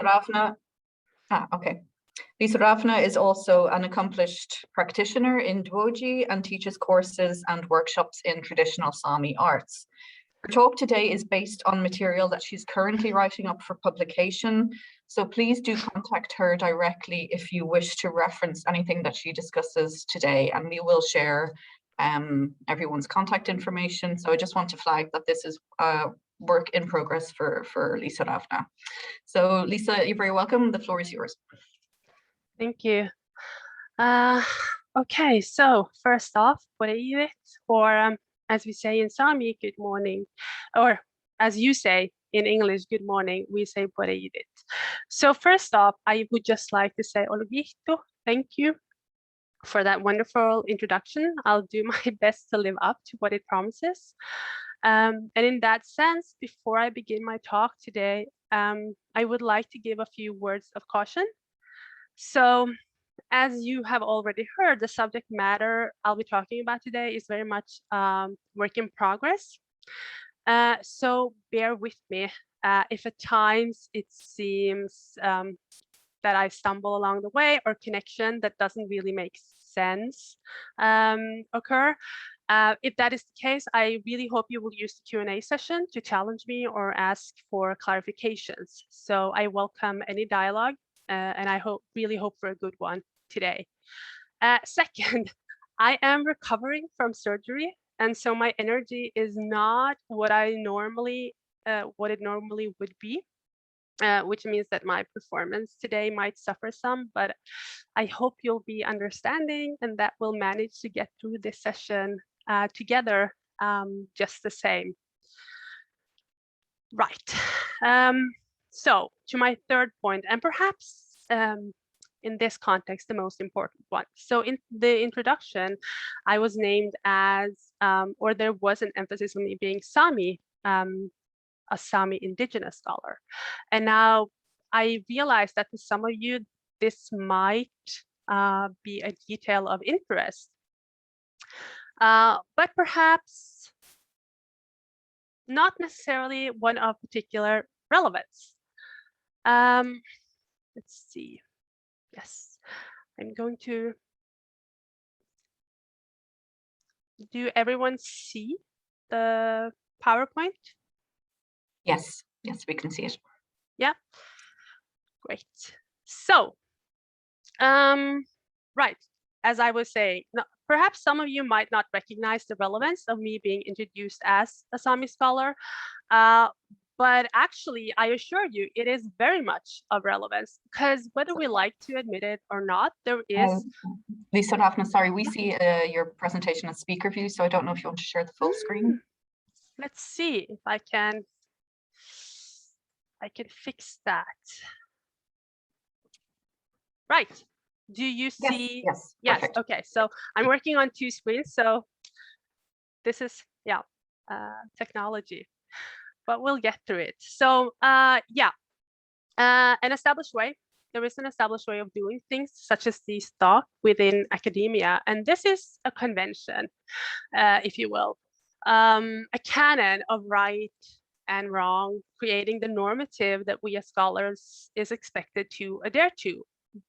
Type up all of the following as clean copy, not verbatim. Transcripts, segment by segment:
Liisa-Rávná. Okay. Liisa-Rávná is also an accomplished practitioner in Dwoji and teaches courses and workshops in traditional Sami arts. Her talk today is based on material that she's currently writing up for publication, so please do contact her directly if you wish to reference anything that she discusses today, and we will share everyone's contact information. So I just want to flag that this is work in progress for Liisa-Rávná. So Lisa, you're very welcome. The floor is yours. Thank you. Okay, so first off, or as we say in Sami, good morning, or as you say in English, good morning, we say Boreyivit. So first off, I would just like to say Olvihto, thank you for that wonderful introduction. I'll do my best to live up to what it promises. And in that sense, before I begin my talk today, I would like to give a few words of caution. So, as you have already heard, the subject matter I'll be talking about today is very much work in progress. So bear with me if at times it seems that I stumble along the way or connection that doesn't really make sense occur. If that is the case, I really hope you will use the Q&A session to challenge me or ask for clarifications. So I welcome any dialogue. And I really hope for a good one today. Second, I am recovering from surgery, and so my energy is not what it normally would be, which means that my performance today might suffer some, but I hope you'll be understanding and that we'll manage to get through this session together just the same. Right. So to my third point, and perhaps in this context, the most important one. So in the introduction, I was named as, or there was an emphasis on me being Sami, a Sami Indigenous scholar. And now I realize that to some of you, this might be a detail of interest, but perhaps not necessarily one of particular relevance. Let's see. Yes, I'm going to. Do everyone see the PowerPoint? Yes, we can see it. Yeah, great. So, right, as I was saying, perhaps some of you might not recognize the relevance of me being introduced as a Sami scholar, but actually, I assure you, it is very much of relevance because whether we like to admit it or not, there is. Liisa-Rávná, sorry, we see your presentation as speaker view, so I don't know if you want to share the full screen. Let's see if I can fix that. Right. Do you see? Yes. Yes. Perfect. Okay. So I'm working on two screens. So this is technology. But we'll get through it. So an established way, there is an established way of doing things such as these talk within academia. And this is a convention, if you will, a canon of right and wrong, creating the normative that we as scholars is expected to adhere to.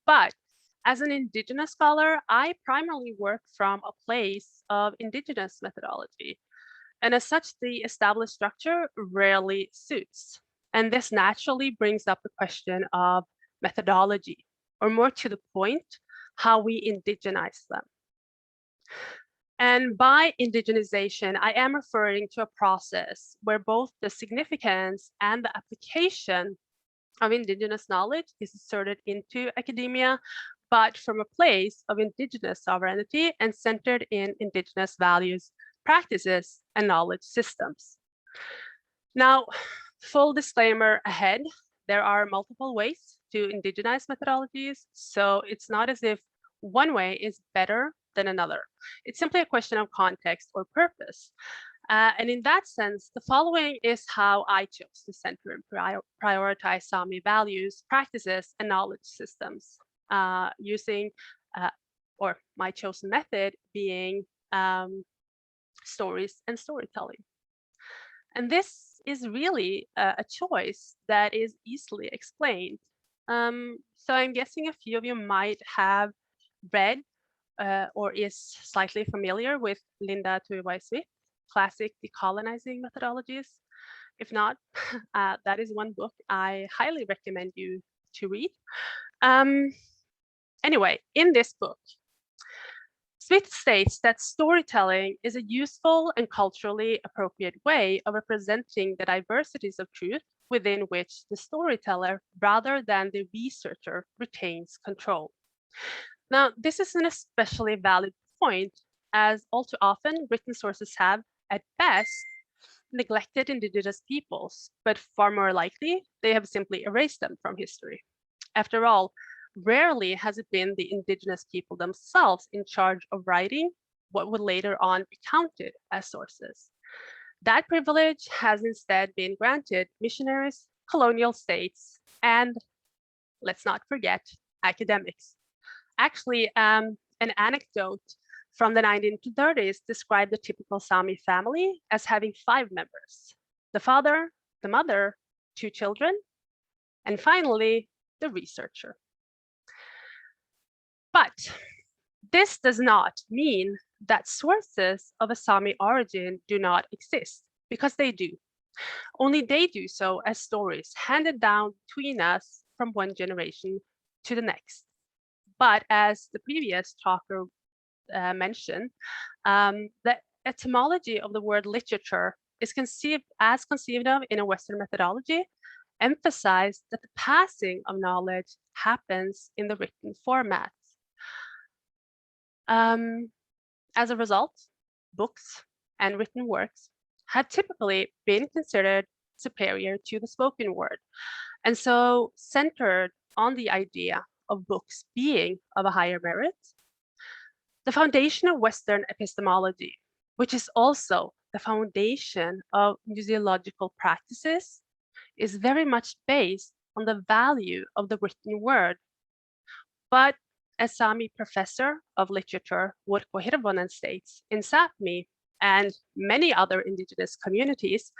But as an Indigenous scholar, I primarily work from a place of Indigenous methodology. And as such, the established structure rarely suits. And this naturally brings up the question of methodology, or more to the point, how we indigenize them. And by indigenization, I am referring to a process where both the significance and the application of Indigenous knowledge is inserted into academia, but from a place of Indigenous sovereignty and centered in Indigenous values, practices, and knowledge systems. Now, full disclaimer ahead, there are multiple ways to indigenize methodologies, so it's not as if one way is better than another. It's simply a question of context or purpose. And in that sense, the following is how I chose to center and prioritize Sami values, practices, and knowledge systems, using, or my chosen method being stories and storytelling. And this is really a choice that is easily explained So I'm guessing a few of you might have read or is slightly familiar with Linda Tuivai-Smith's classic decolonizing methodologies. If not, that is one book I highly recommend you to read. Anyway, in this book, Smith states that storytelling is a useful and culturally appropriate way of representing the diversities of truth within which the storyteller, rather than the researcher, retains control. Now, this is an especially valid point, as all too often written sources have, at best, neglected indigenous peoples, but far more likely, they have simply erased them from history. After all, rarely has it been the indigenous people themselves in charge of writing what would later on be counted as sources. That privilege has instead been granted missionaries, colonial states, and let's not forget, academics. Actually, an anecdote from the 1930s described the typical Sami family as having 5 members: the father, the mother, 2 children, and finally, the researcher. But this does not mean that sources of a Sami origin do not exist, because they do. Only they do so as stories handed down between us from one generation to the next. But as the previous talker mentioned, the etymology of the word literature is conceived of in a Western methodology, emphasized that the passing of knowledge happens in the written format. As a result, books and written works have typically been considered superior to the spoken word, and so centered on the idea of books being of a higher merit. The foundation of Western epistemology, which is also the foundation of museological practices, is very much based on the value of the written word. But as Sami professor of literature Urpo Hirvonen states, in Sápmi and many other indigenous communities,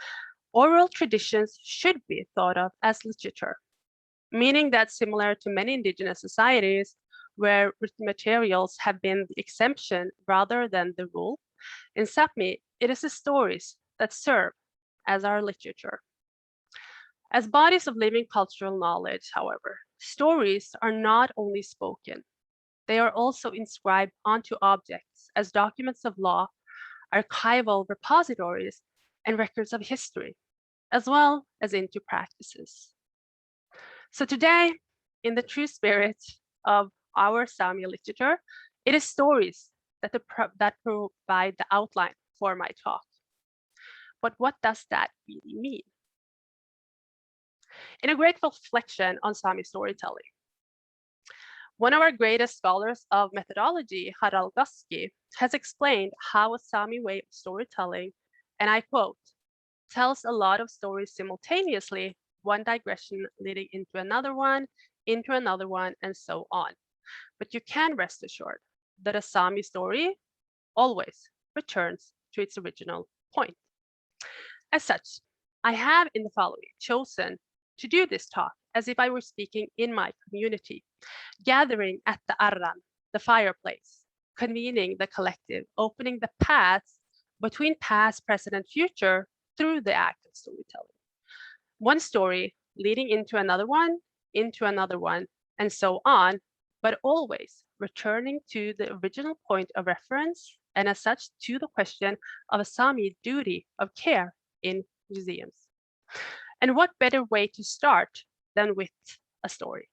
oral traditions should be thought of as literature, meaning that similar to many indigenous societies where written materials have been the exemption rather than the rule, in Sápmi, it is the stories that serve as our literature. As bodies of living cultural knowledge, however, stories are not only spoken, they are also inscribed onto objects as documents of law, archival repositories, and records of history, as well as into practices. So today, in the true spirit of our Sami literature, it is stories that provide the outline for my talk. But what does that really mean? In a great reflection on Sami storytelling, one of our greatest scholars of methodology, Harald Gaski, has explained how a Sami way of storytelling, and I quote, tells a lot of stories simultaneously, one digression leading into another one, and so on. But you can rest assured that a Sami story always returns to its original point. As such, I have in the following chosen to do this talk as if I were speaking in my community, gathering at the arran, the fireplace, convening the collective, opening the paths between past, present, and future through the act of storytelling. One story leading into another one, and so on, but always returning to the original point of reference, and as such to the question of a Sami duty of care in museums. And what better way to start than with a story?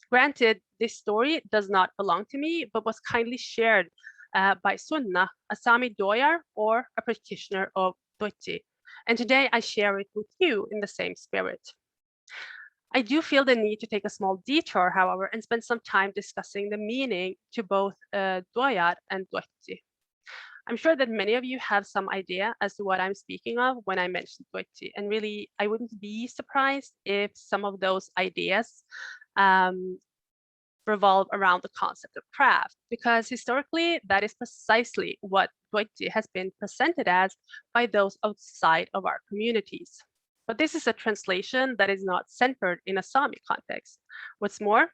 Granted, this story does not belong to me, but was kindly shared by Sunna, a Sami doyar or a practitioner of Doti. And today I share it with you in the same spirit. I do feel the need to take a small detour, however, and spend some time discussing the meaning to both doyar and Doti. I'm sure that many of you have some idea as to what I'm speaking of when I mention Doti, and really, I wouldn't be surprised if some of those ideas revolve around the concept of craft, because historically, that is precisely what Doti has been presented as by those outside of our communities. But this is a translation that is not centered in a Sami context. What's more,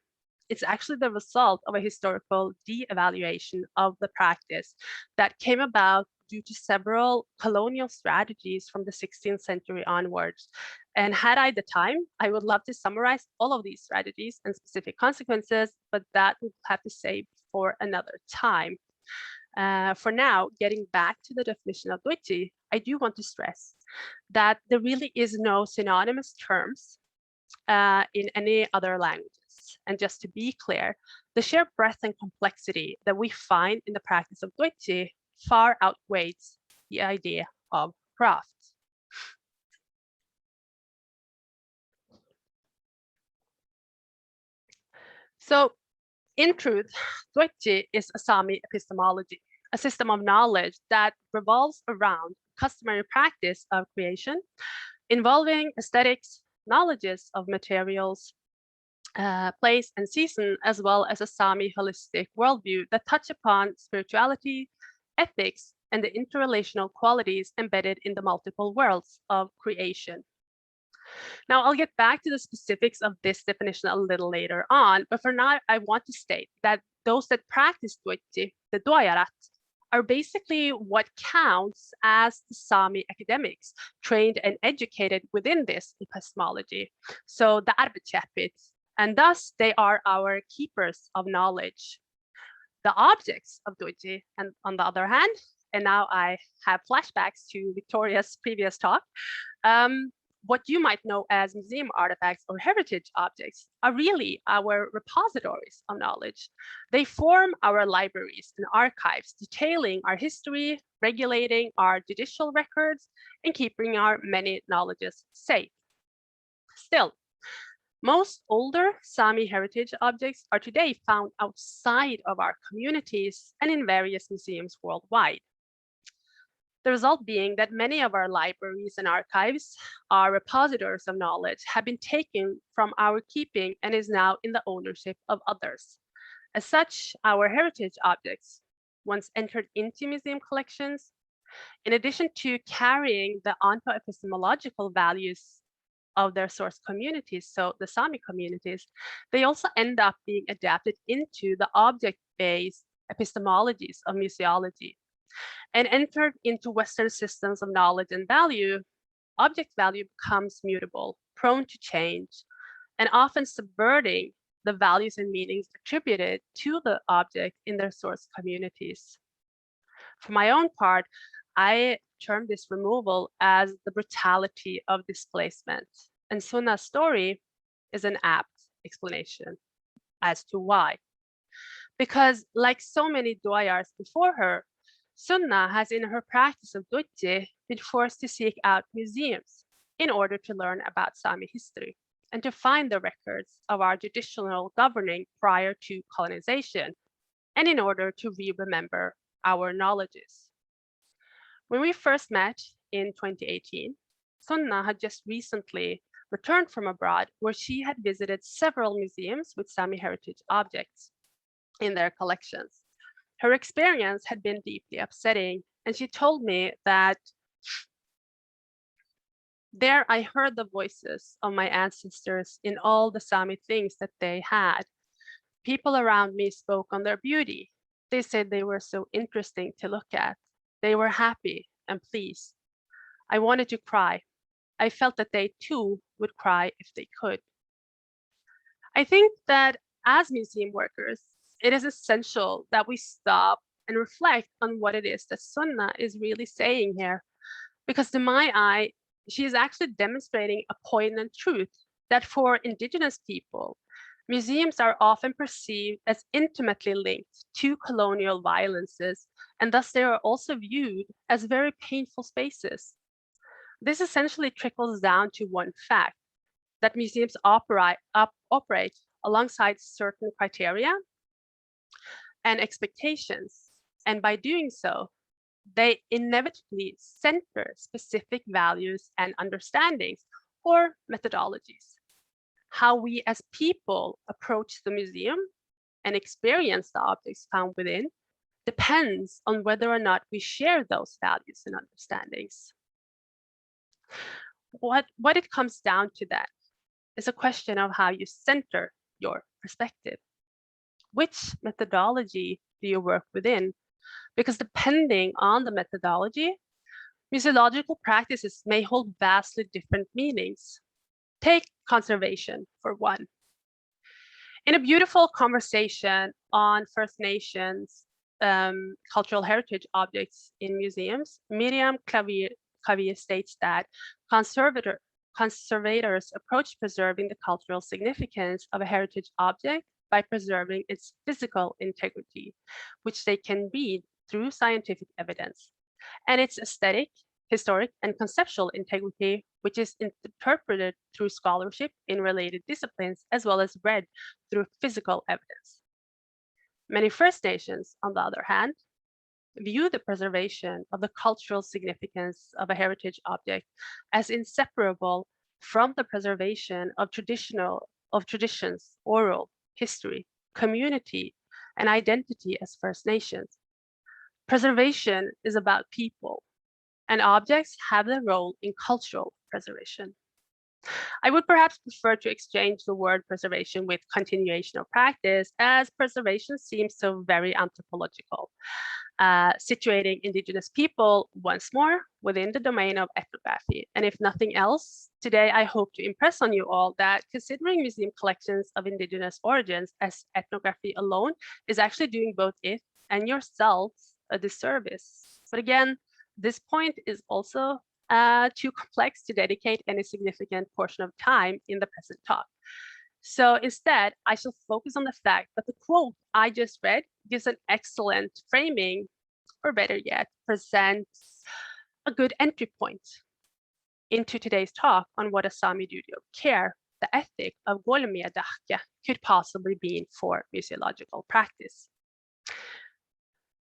it's actually the result of a historical de-evaluation of the practice that came about due to several colonial strategies from the 16th century onwards. And had I the time, I would love to summarize all of these strategies and specific consequences, but that would have to save for another time. For now, getting back to the definition of Dwiti, I do want to stress that there really is no synonymous terms in any other languages. And just to be clear, the sheer breadth and complexity that we find in the practice of Dwiti far outweighs the idea of craft. So in truth, Dwiti is Asami Epistemology, a system of knowledge that revolves around customary practice of creation, involving aesthetics, knowledges of materials, place and season, as well as a Sami holistic worldview that touch upon spirituality, ethics, and the interrelational qualities embedded in the multiple worlds of creation. Now, I'll get back to the specifics of this definition a little later on, but for now, I want to state that those that practice Dwiti, the Duayarat, are basically what counts as the Sami academics, trained and educated within this epistemology. So the arbetschapits, and thus they are our keepers of knowledge. The objects of Dwiti, and on the other hand, and now I have flashbacks to Victoria's previous talk, what you might know as museum artifacts or heritage objects are really our repositories of knowledge. They form our libraries and archives, detailing our history, regulating our judicial records, and keeping our many knowledges safe. Still, most older Sami heritage objects are today found outside of our communities and in various museums worldwide. The result being that many of our libraries and archives, our repositories of knowledge, have been taken from our keeping and is now in the ownership of others. As such, our heritage objects, once entered into museum collections, in addition to carrying the onto-epistemological values of their source communities, so the Sami communities, they also end up being adapted into the object-based epistemologies of museology. And entered into Western systems of knowledge and value, object value becomes mutable, prone to change, and often subverting the values and meanings attributed to the object in their source communities. For my own part, I term this removal as the brutality of displacement. And Sunna's story is an apt explanation as to why. Because like so many Dwayars before her, Sunna has in her practice of Dwiti been forced to seek out museums in order to learn about Sami history and to find the records of our traditional governing prior to colonization, and in order to remember our knowledges. When we first met in 2018, Sunna had just recently returned from abroad where she had visited several museums with Sami heritage objects in their collections. Her experience had been deeply upsetting, and she told me that there I heard the voices of my ancestors in all the Sami things that they had. People around me spoke on their beauty. They said they were so interesting to look at. They were happy and pleased. I wanted to cry. I felt that they too would cry if they could. I think that as museum workers, it is essential that we stop and reflect on what it is that Sunna is really saying here. Because to my eye, she is actually demonstrating a poignant truth that for Indigenous people, museums are often perceived as intimately linked to colonial violences, and thus they are also viewed as very painful spaces. This essentially trickles down to one fact, that museums operate alongside certain criteria and expectations. And by doing so, they inevitably center specific values and understandings or methodologies. How we as people approach the museum and experience the objects found within depends on whether or not we share those values and understandings. what it comes down to that is a question of how you center your perspective. Which methodology do you work within? Because depending on the methodology, museological practices may hold vastly different meanings. Take conservation for one. In a beautiful conversation on First Nations cultural heritage objects in museums, Miriam Clavier states that conservators approach preserving the cultural significance of a heritage object by preserving its physical integrity, which they can read through scientific evidence, and its aesthetic, historic, and conceptual integrity, which is interpreted through scholarship in related disciplines, as well as read through physical evidence. Many First Nations, on the other hand, view the preservation of the cultural significance of a heritage object as inseparable from the preservation of traditions, oral history, community, and identity as First Nations. Preservation is about people, and objects have their role in cultural preservation. I would perhaps prefer to exchange the word preservation with continuation of practice, as preservation seems so very anthropological, situating Indigenous people once more within the domain of ethnography. And if nothing else, today I hope to impress on you all that considering museum collections of Indigenous origins as ethnography alone is actually doing both it and yourselves a disservice. But again, this point is also too complex to dedicate any significant portion of time in the present talk. So instead, I shall focus on the fact that the quote I just read gives an excellent framing, or better yet, presents a good entry point into today's talk on what a Sami duty of care, the ethic of Guelmiehdahke, could possibly mean for museological practice.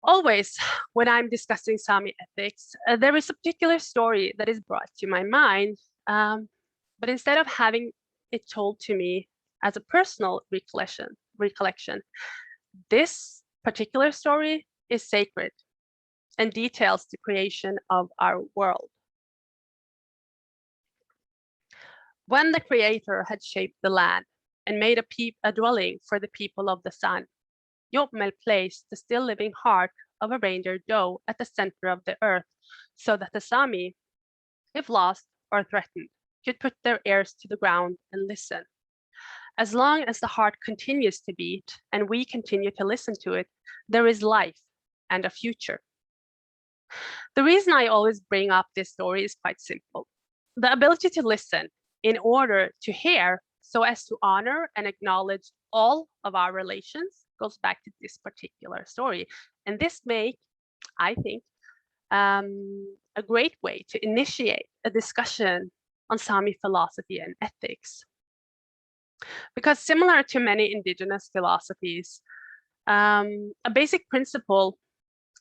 Always, when I'm discussing Sami ethics, there is a particular story that is brought to my mind, but instead of having it told to me as a personal recollection, this particular story is sacred and details the creation of our world. When the Creator had shaped the land and made a dwelling for the people of the sun, Jomel placed the still living heart of a reindeer doe at the center of the earth, so that the Sami, if lost or threatened, could put their ears to the ground and listen. As long as the heart continues to beat and we continue to listen to it, there is life and a future. The reason I always bring up this story is quite simple. The ability to listen in order to hear so as to honor and acknowledge all of our relations goes back to this particular story. And this makes, I think, a great way to initiate a discussion on Sami philosophy and ethics. Because similar to many Indigenous philosophies, a basic principle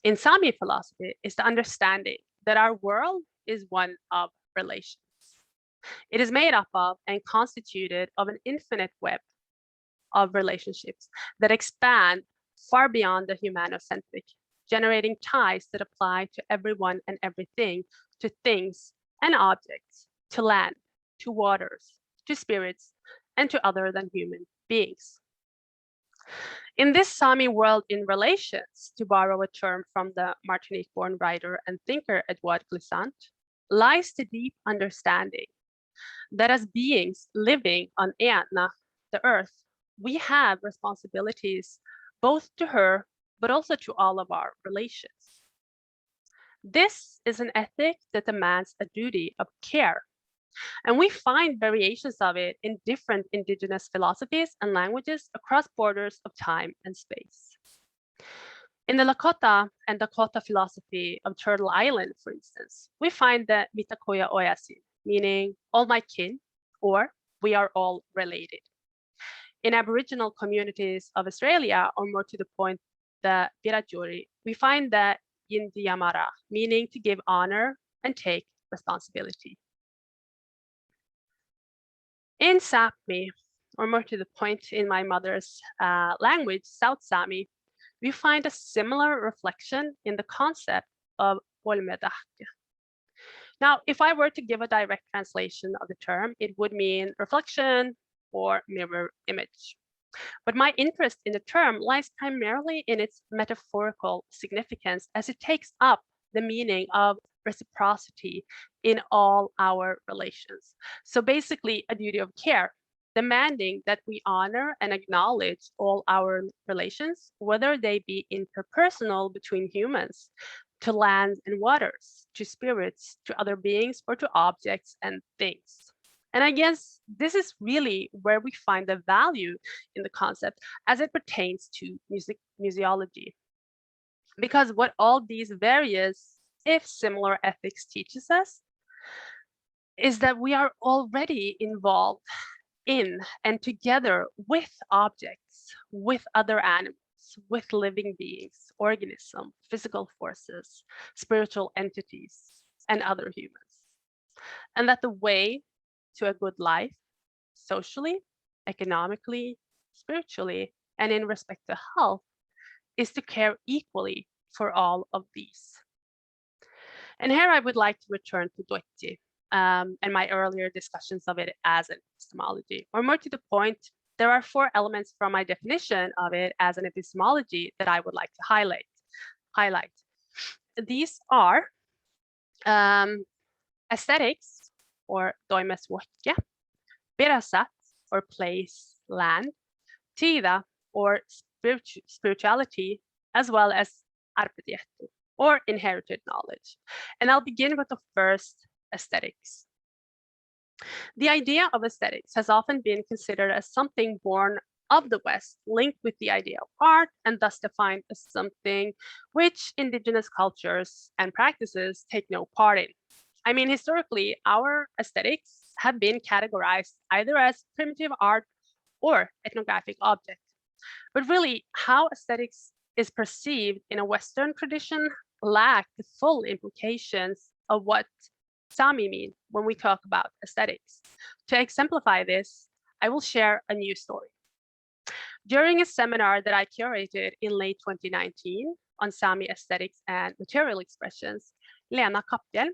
in Sami philosophy is the understanding that our world is one of relations. It is made up of and constituted of an infinite web of relationships that expand far beyond the humanocentric, generating ties that apply to everyone and everything, to things and objects, to land, to waters, to spirits, and to other than human beings. In this Sami world in relations, to borrow a term from the Martinique-born writer and thinker Edouard Glissant, lies the deep understanding that as beings living on Eana, the earth, we have responsibilities both to her, but also to all of our relations. This is an ethic that demands a duty of care, and we find variations of it in different Indigenous philosophies and languages across borders of time and space. In the Lakota and Dakota philosophy of Turtle Island, for instance, we find the Mitakuye Oyasin, meaning all my kin, or we are all related. In Aboriginal communities of Australia, or more to the point, the Wiradjuri, we find the Yindiyamara, meaning to give honor and take responsibility. In Sápmi, or more to the point in my mother's language, South Sámi, we find a similar reflection in the concept of Guelmiehdahke. Now, if I were to give a direct translation of the term, it would mean reflection or mirror image. But my interest in the term lies primarily in its metaphorical significance, as it takes up the meaning of reciprocity in all our relations. So basically, a duty of care, demanding that we honor and acknowledge all our relations, whether they be interpersonal between humans, to land and waters, to spirits, to other beings, or to objects and things. And I guess this is really where we find the value in the concept as it pertains to museology. Because what all these various, if similar ethics teaches us, is that we are already involved in and together with objects, with other animals, with living beings, organisms, physical forces, spiritual entities, and other humans. And that the way to a good life, socially, economically, spiritually, and in respect to health, is to care equally for all of these. And here I would like to return to Doitji and my earlier discussions of it as an epistemology, or more to the point, there are 4 elements from my definition of it as an epistemology that I would like to highlight. These are aesthetics, or doimesvuokke, pirasat, or place, land, tida, or spirituality, as well as arpetiettu, or inherited knowledge. And I'll begin with the first, aesthetics. The idea of aesthetics has often been considered as something born of the West, linked with the idea of art, and thus defined as something which indigenous cultures and practices take no part in. I mean, historically, our aesthetics have been categorized either as primitive art or ethnographic object. But really, how aesthetics is perceived in a Western tradition lack the full implications of what Sami mean when we talk about aesthetics. To exemplify this, I will share a new story. During a seminar that I curated in late 2019 on Sami aesthetics and material expressions, Lena Kappel,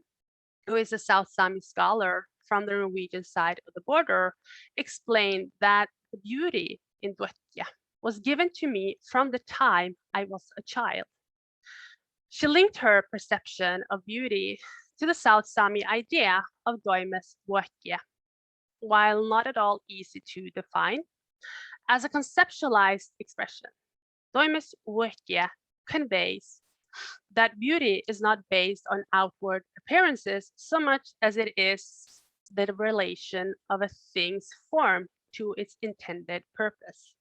who is a South Sámi scholar from the Norwegian side of the border, explained that the beauty in Doitji was given to me from the time I was a child. She linked her perception of beauty to the South Sámi idea of doimesvuokke, while not at all easy to define, as a conceptualized expression. Doimesvuokke conveys that beauty is not based on outward appearances so much as it is the relation of a thing's form to its intended purpose.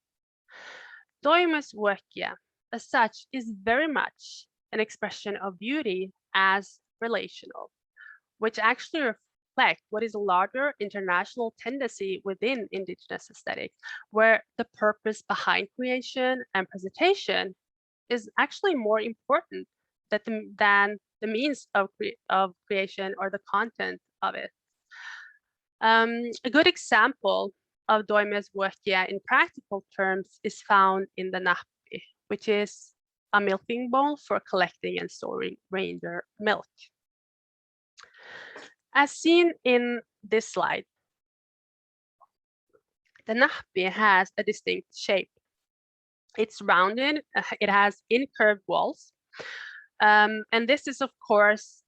Doimesvuokke, as such, is very much an expression of beauty as relational, which actually reflect what is a larger international tendency within indigenous aesthetics, where the purpose behind creation and presentation is actually more important than the means of creation or the content of it. A good example of doimesvuokke in practical terms is found in the nahpi, which is a milking bowl for collecting and storing reindeer milk. As seen in this slide, the nahpi has a distinct shape. It's rounded, it has incurved walls. And this is, of course,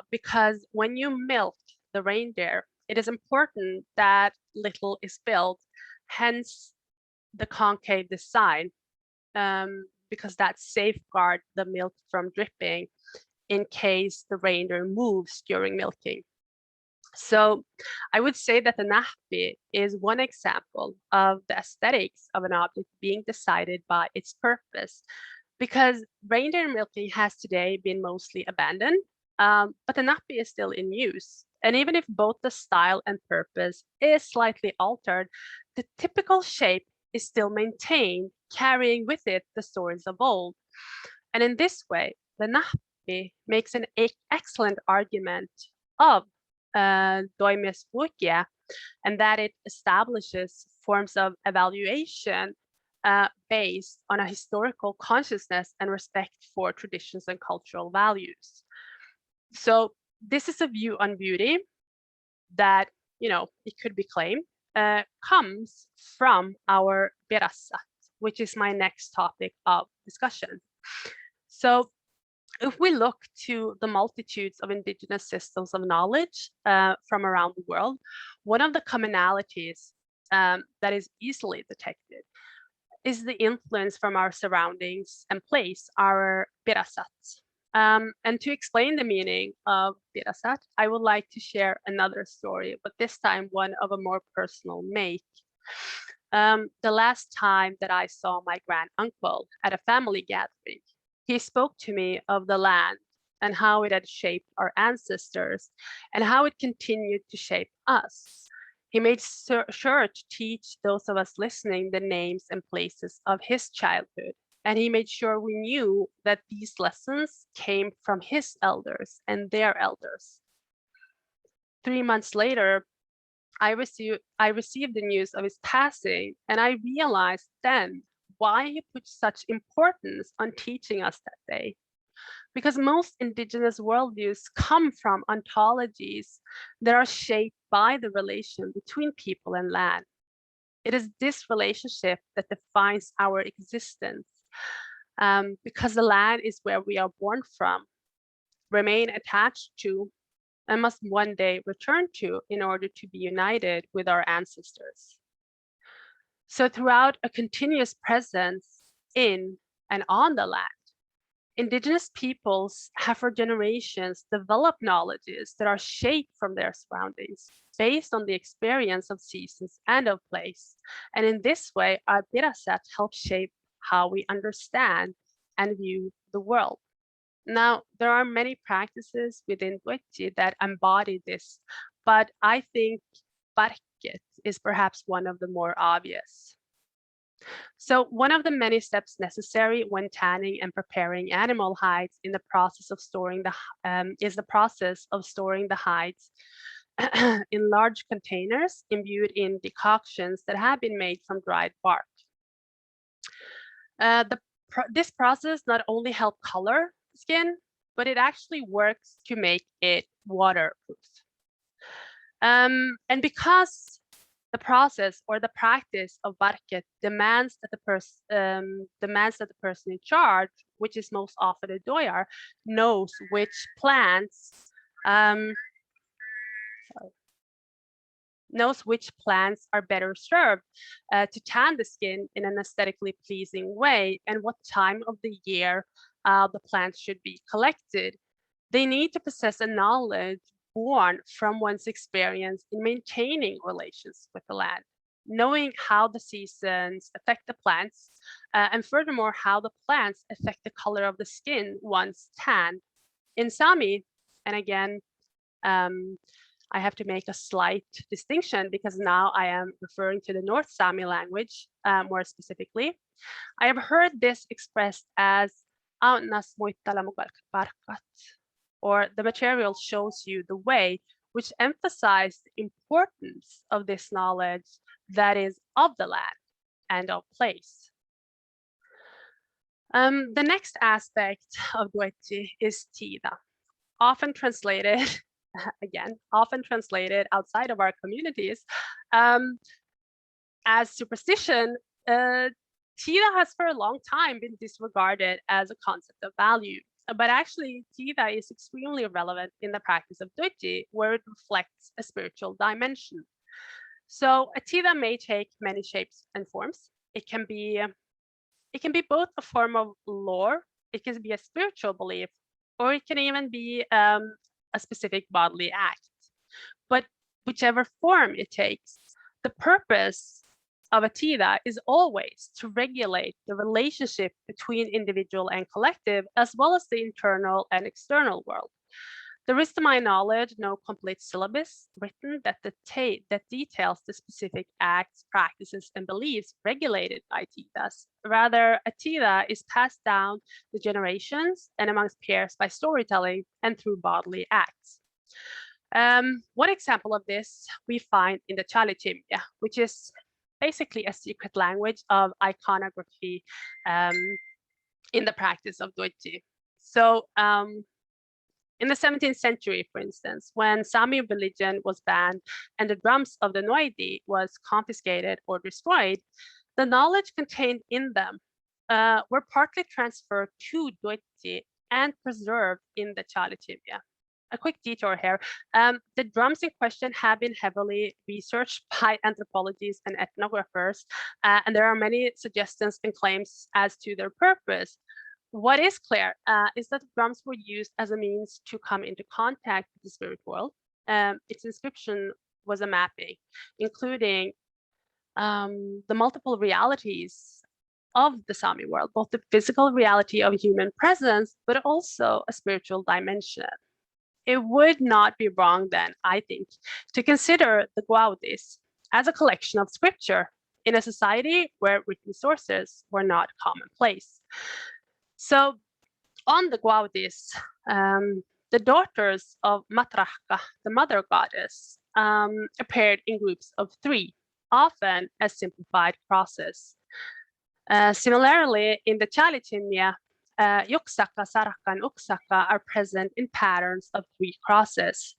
because when you milk the reindeer, it is important that little is spilled, hence the concave design, because that safeguards the milk from dripping in case the reindeer moves during milking. So I would say that the nahpi is one example of the aesthetics of an object being decided by its purpose, because reindeer milking has today been mostly abandoned, but the nahpi is still in use. And even if both the style and purpose is slightly altered, the typical shape is still maintained, carrying with it the stories of old. And in this way, the nahpi makes an excellent argument of doimesvuokke, and that it establishes forms of evaluation based on a historical consciousness and respect for traditions and cultural values. So This is a view on beauty that, it could be claimed, comes from our Berasat, which is my next topic of discussion. So if we look to the multitudes of indigenous systems of knowledge from around the world, one of the commonalities that is easily detected is the influence from our surroundings and place, our Berasat. And to explain the meaning of Berasat, I would like to share another story, but this time one of a more personal make. The last time that I saw my granduncle at a family gathering, he spoke to me of the land and how it had shaped our ancestors and how it continued to shape us. He made sure to teach those of us listening the names and places of his childhood. And he made sure we knew that these lessons came from his elders and their elders. 3 months later, I received the news of his passing, and I realized then why he put such importance on teaching us that day. Because most indigenous worldviews come from ontologies that are shaped by the relation between people and land. It is this relationship that defines our existence, because the land is where we are born from, remain attached to, and must one day return to in order to be united with our ancestors. So throughout a continuous presence in and on the land, indigenous peoples have for generations developed knowledges that are shaped from their surroundings based on the experience of seasons and of place. And in this way, our Berasat helps shape how we understand and view the world. Now, there are many practices within Duetji that embody this, but I think Barket is perhaps one of the more obvious. So one of the many steps necessary when tanning and preparing animal hides in the process of storing is the process of storing the hides in large containers imbued in decoctions that have been made from dried bark. This process not only helps color skin, but it actually works to make it waterproof. And because the process or the practice of barket demands that the person in charge, which is most often a doyar, knows which plants are better served to tan the skin in an aesthetically pleasing way, and what time of the year the plants should be collected. They need to possess a knowledge born from one's experience in maintaining relations with the land, knowing how the seasons affect the plants, and furthermore, how the plants affect the color of the skin once tanned. In Sami, and again, I have to make a slight distinction because now I am referring to the North Sami language more specifically. I have heard this expressed as or the material shows you the way, which emphasizes the importance of this knowledge that is of the land and of place. The next aspect of Duetji is Tida, often translated outside of our communities as superstition. Tida has for a long time been disregarded as a concept of value, but actually Tida is extremely relevant in the practice of Duetji, where it reflects a spiritual dimension. So a Tida may take many shapes and forms. It can be both a form of lore, it can be a spiritual belief, or it can even be a specific bodily act. But whichever form it takes, the purpose of a Tida is always to regulate the relationship between individual and collective, as well as the internal and external world. There is, to my knowledge, no complete syllabus written that details the specific acts, practices, and beliefs regulated by Tidas. Rather, a Tida is passed down the generations and amongst peers by storytelling and through bodily acts. One example of this we find in the Chalichimya, which is basically a secret language of iconography in the practice of Duetji. So In the 17th century, for instance, when Sami religion was banned and the drums of the Noidi was confiscated or destroyed, the knowledge contained in them were partly transferred to Doiti and preserved in the Chalitimia. A quick detour here. The drums in question have been heavily researched by anthropologists and ethnographers, and there are many suggestions and claims as to their purpose. What is clear is that the drums were used as a means to come into contact with the spirit world. Its inscription was a mapping, including the multiple realities of the Sami world, both the physical reality of human presence, but also a spiritual dimension. It would not be wrong then, I think, to consider the Gaudis as a collection of scripture in a society where written sources were not commonplace. So on the Gaudis, the daughters of Matrahka, the mother goddess, appeared in groups of 3, often as simplified crosses. Similarly, in the Chalitimia, Yuksaka, Saraka, and Uksaka are present in patterns of 3 crosses.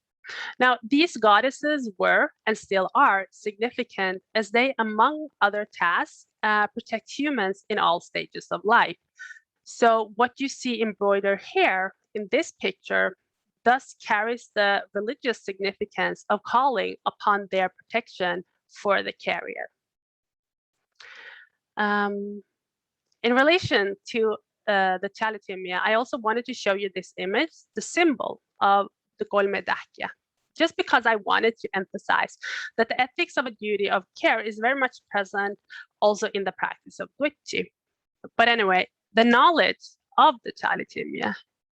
Now, these goddesses were and still are significant as they, among other tasks, protect humans in all stages of life. So what you see embroidered here in this picture thus carries the religious significance of calling upon their protection for the carrier. In relation to the Chalitimia, I also wanted to show you this image, the symbol of the Guelmiehdahke, just because I wanted to emphasize that the ethics of a duty of care is very much present also in the practice of Duchi. But anyway, the knowledge of the Chalitimia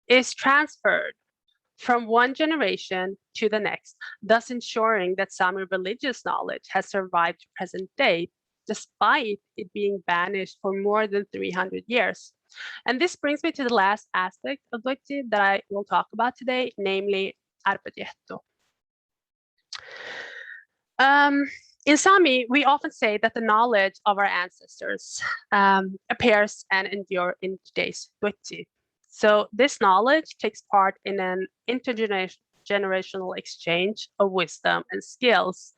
is transferred from one generation to the next, thus ensuring that Sami religious knowledge has survived to present day, despite it being banished for more than 300 years. And this brings me to the last aspect of Duchi that I will talk about today, namely arpeggietto. In Sami, we often say that the knowledge of our ancestors appears and endures in today's Duchi. So this knowledge takes part in an intergenerational exchange of wisdom and skills.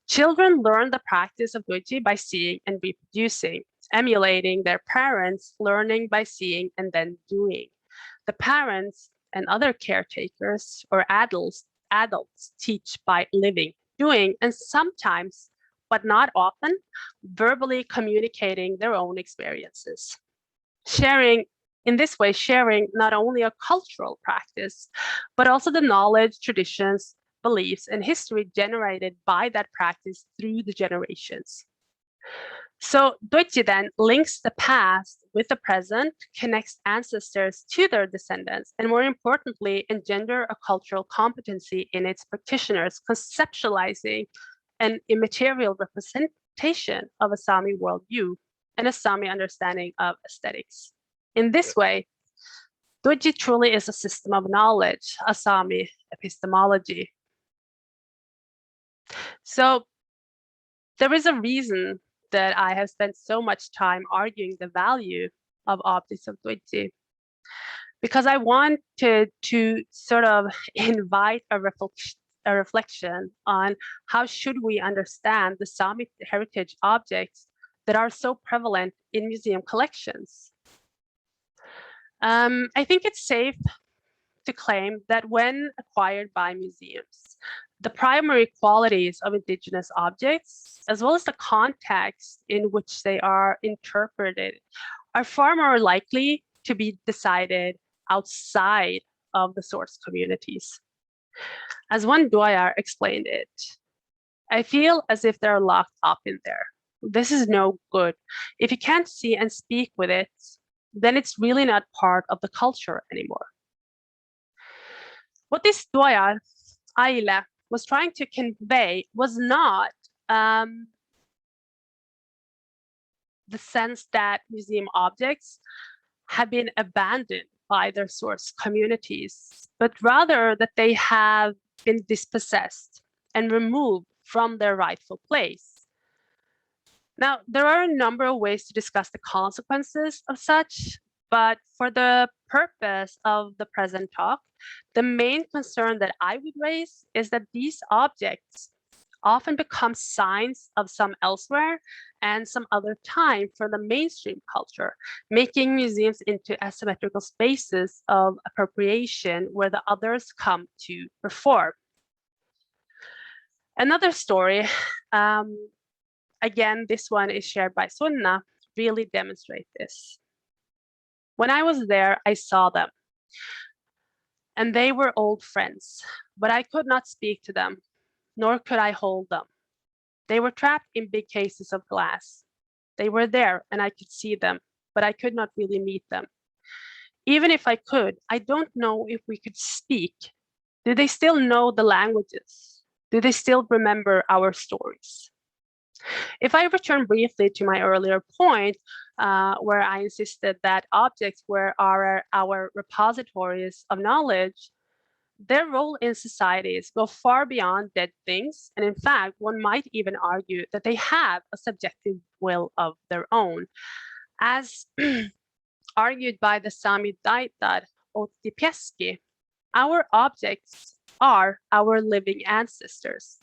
Children learn the practice of Duchi by seeing and reproducing, emulating their parents, learning by seeing and then doing. The parents and other caretakers or adults teach by living, doing, and sometimes, but not often, verbally communicating their own experiences. In this way, sharing not only a cultural practice, but also the knowledge, traditions, beliefs, and history generated by that practice through the generations. So Duchi then links the past with the present, connects ancestors to their descendants, and more importantly, engender a cultural competency in its practitioners, conceptualizing an immaterial representation of a Sami worldview and a Sami understanding of aesthetics. In this way, Duchi truly is a system of knowledge, a Sami epistemology. So there is a reason that I have spent so much time arguing the value of objects of Duchi, because I wanted to sort of invite a reflection on how should we understand the Sami heritage objects that are so prevalent in museum collections. I think it's safe to claim that when acquired by museums, the primary qualities of indigenous objects, as well as the context in which they are interpreted, are far more likely to be decided outside of the source communities. As one Doyar explained it, I feel as if they're locked up in there. This is no good. If you can't see and speak with it, then it's really not part of the culture anymore. What this Doyar, Aile, was trying to convey was not the sense that museum objects have been abandoned by their source communities, but rather that they have been dispossessed and removed from their rightful place. Now, there are a number of ways to discuss the consequences of such, But for the purpose of the present talk, the main concern that I would raise is that these objects often become signs of some elsewhere and some other time for the mainstream culture, making museums into asymmetrical spaces of appropriation where the others come to perform. Another story, again, this one is shared by Sunna, really demonstrates this. When I was there, I saw them, and they were old friends, but I could not speak to them, nor could I hold them. They were trapped in big cases of glass. They were there and I could see them, but I could not really meet them. Even if I could, I don't know if we could speak. Do they still know the languages? Do they still remember our stories? If I return briefly to my earlier point, where I insisted that objects were our repositories of knowledge, their role in societies go far beyond dead things. And in fact, one might even argue that they have a subjective will of their own. As argued by the Sami Daitar Otipieski, our objects are our living ancestors.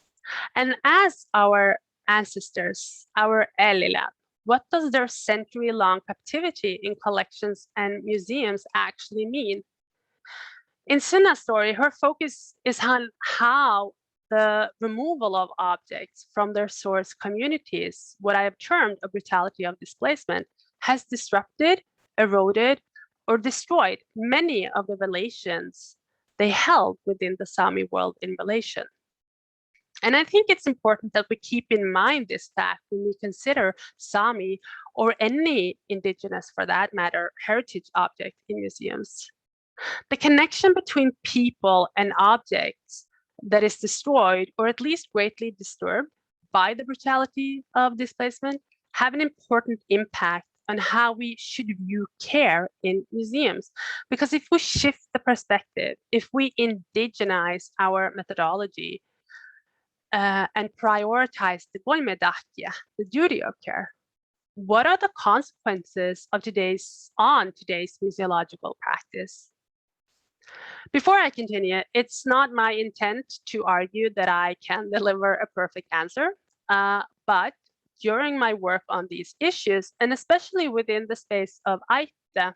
And as our ancestors, our Elila, what does their century-long captivity in collections and museums actually mean? In Sunna's story, her focus is on how the removal of objects from their source communities, what I have termed a brutality of displacement, has disrupted, eroded, or destroyed many of the relations they held within the Sami world in relation. And I think it's important that we keep in mind this fact when we consider Sami, or any indigenous, for that matter, heritage object in museums. The connection between people and objects that is destroyed, or at least greatly disturbed by the brutality of displacement, have an important impact on how we should view care in museums. Because if we shift the perspective, if we indigenize our methodology and prioritize the Guelmiehdahke, the duty of care, what are the consequences of today's museological practice? Before I continue, it's not my intent to argue that I can deliver a perfect answer, but during my work on these issues, and especially within the space of Aite,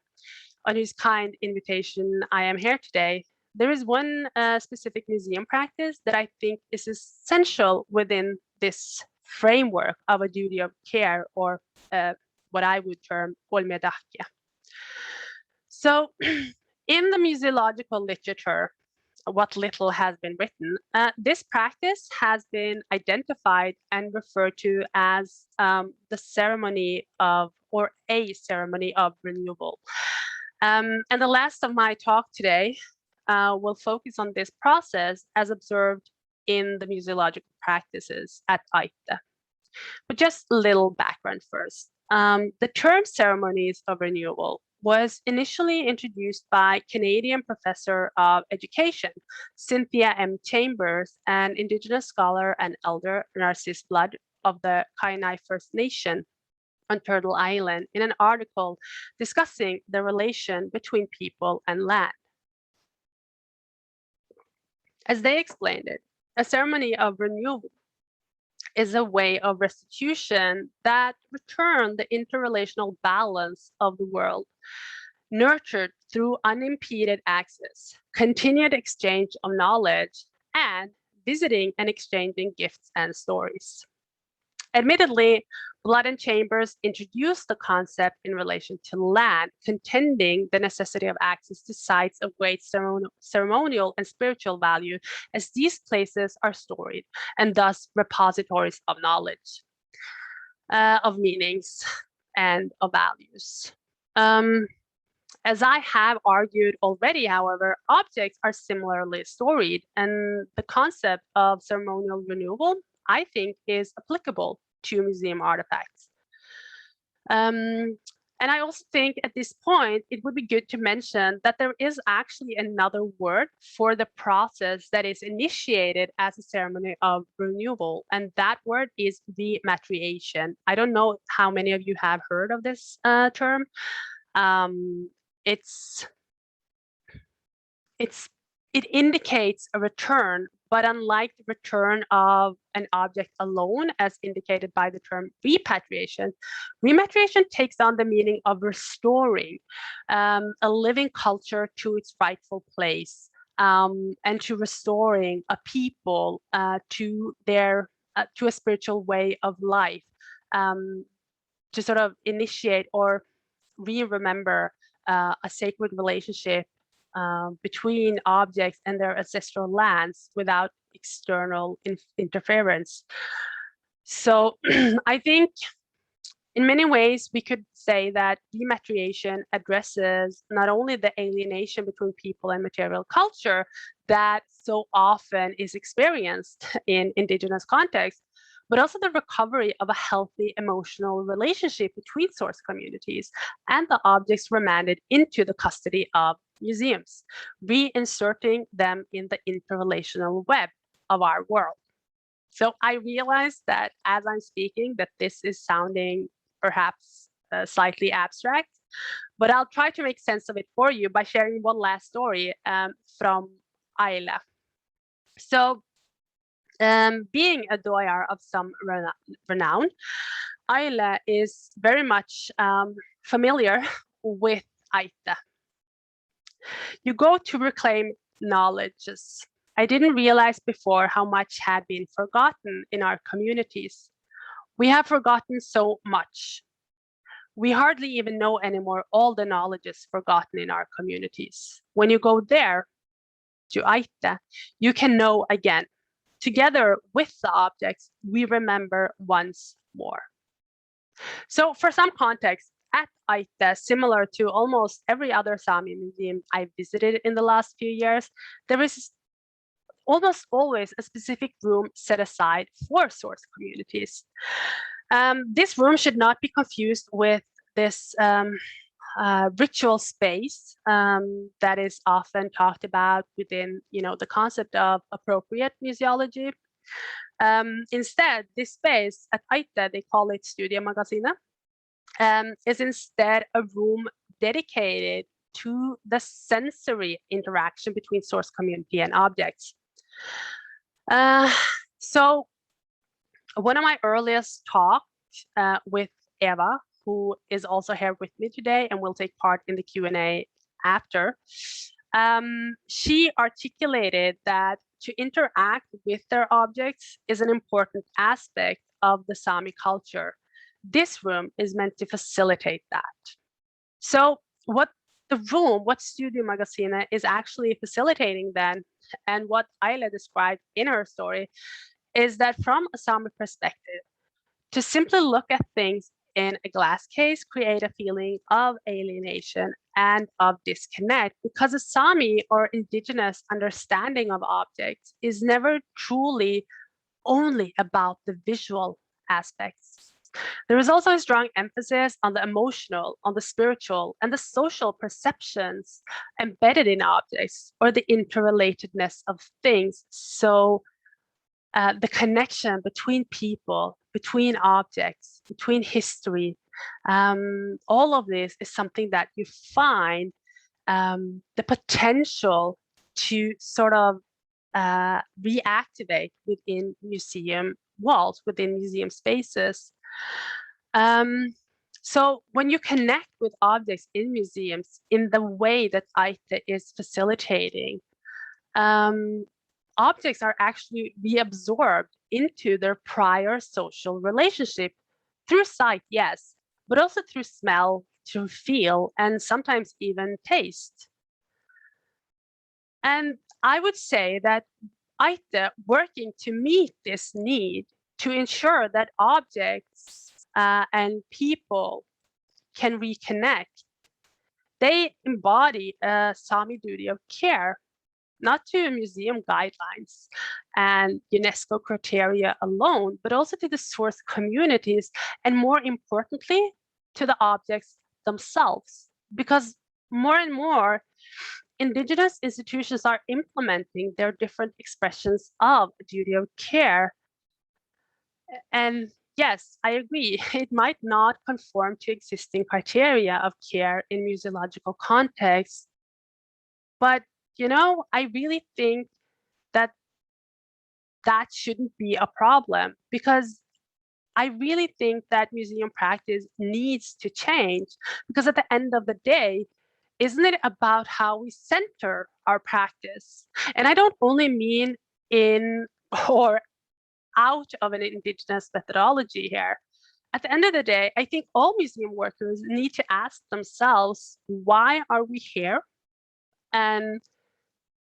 on whose kind invitation I am here today, there is one specific museum practice that I think is essential within this framework of a duty of care, or what I would term Guelmiehdahke. So in the museological literature, what little has been written, this practice has been identified and referred to as the ceremony of, or a ceremony of renewal. And the last of my talk today will focus on this process as observed in the museological practices at Aite. But just a little background first. The term ceremonies of renewal was initially introduced by Canadian professor of education, Cynthia M. Chambers, and Indigenous scholar and elder Narcisse Blood of the Kainai First Nation on Turtle Island, in an article discussing the relation between people and land. As they explained it, a ceremony of renewal is a way of restitution that return the interrelational balance of the world, nurtured through unimpeded access, continued exchange of knowledge, and visiting and exchanging gifts and stories. Admittedly, Blood and Chambers introduced the concept in relation to land, contending the necessity of access to sites of great ceremonial and spiritual value, as these places are storied and thus repositories of knowledge, of meanings, and of values. As I have argued already, however, objects are similarly storied, and the concept of ceremonial renewal, I think, is applicable to museum artifacts. And I also think at this point, it would be good to mention that there is actually another word for the process that is initiated as a ceremony of renewal, and that word is rematriation. I don't know how many of you have heard of this term. it indicates a return, but unlike the return of an object alone, as indicated by the term repatriation, repatriation takes on the meaning of restoring a living culture to its rightful place, and to restoring a people to a spiritual way of life, to sort of initiate or remember a sacred relationship between objects and their ancestral lands without external interference. So I think in many ways we could say that demateriation addresses not only the alienation between people and material culture that so often is experienced in indigenous contexts, but also the recovery of a healthy emotional relationship between source communities and the objects remanded into the custody of museums, reinserting them in the interrelational web of our world. So I realize that as I'm speaking, that this is sounding perhaps slightly abstract, but I'll try to make sense of it for you by sharing one last story from Ayla. So being a doyar of some renown, Ayla is very much familiar with Aite. You go to reclaim knowledges. I didn't realize before how much had been forgotten in our communities. We have forgotten so much. We hardly even know anymore all the knowledges forgotten in our communities. When you go there, to Aite, you can know again. Together with the objects, we remember once more. So for some context, at Aite, similar to almost every other Sami museum I've visited in the last few years, there is almost always a specific room set aside for source communities. This room should not be confused with this ritual space that is often talked about within, the concept of appropriate museology. Instead, this space at Aite, they call it Studio Magazine, is instead a room dedicated to the sensory interaction between source community and objects. So one of my earliest talks with Eva, who is also here with me today and will take part in the Q&A after, she articulated that to interact with their objects is an important aspect of the Sami culture. This room is meant to facilitate that. So what Studio Magazine is actually facilitating then, and what Ayla described in her story, is that from a Sami perspective, to simply look at things in a glass case create a feeling of alienation and of disconnect, because a Sami or indigenous understanding of objects is never truly only about the visual aspects. There is also a strong emphasis on the emotional, on the spiritual, and the social perceptions embedded in objects, or the interrelatedness of things. So the connection between people, between objects, between history, all of this is something that you find the potential to sort of reactivate within museum walls, within museum spaces. So when you connect with objects in museums in the way that Aite is facilitating, objects are actually reabsorbed into their prior social relationship through sight, yes, but also through smell, through feel, and sometimes even taste. And I would say that Aite, working to meet this need to ensure that objects and people can reconnect, they embody a Sami duty of care, not to museum guidelines and UNESCO criteria alone, but also to the source communities, and more importantly, to the objects themselves. Because more and more, indigenous institutions are implementing their different expressions of duty of care. And yes, I agree. It might not conform to existing criteria of care in museological contexts, but I really think that that shouldn't be a problem, because I really think that museum practice needs to change, because at the end of the day, isn't it about how we center our practice? And I don't only mean in or out of an indigenous methodology here. At the end of the day, I think all museum workers need to ask themselves, why are we here? And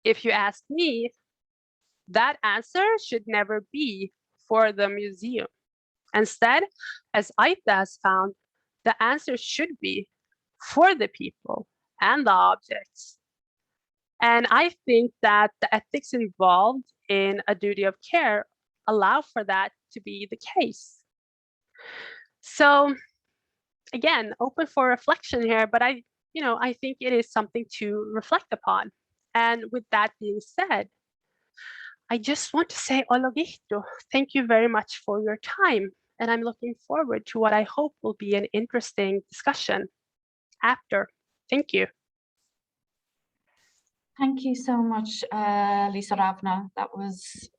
if you ask me, that answer should never be for the museum. Instead, as Aita has found, the answer should be for the people and the objects. And I think that the ethics involved in a duty of care allow for that to be the case. So again, open for reflection here, but I think it is something to reflect upon. And with that being said, I just want to say, Ologihto, thank you very much for your time. And I'm looking forward to what I hope will be an interesting discussion after. Thank you. Thank you so much, Liisa-Rávná. That was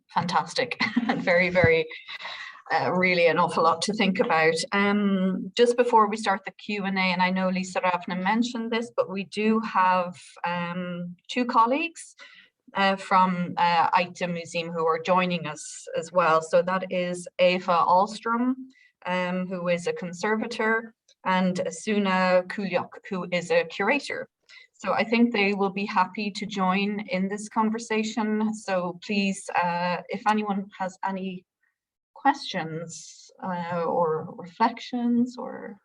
fantastic and very, very, really an awful lot to think about. Just before we start the Q&A, and I know Liisa-Rávná mentioned this, but we do have two colleagues from Aita Museum who are joining us as well. So that is Eva Ahlstrom, who is a conservator, and Suna Kulyok, who is a curator. So I think they will be happy to join in this conversation. So please, if anyone has any questions or reflections, or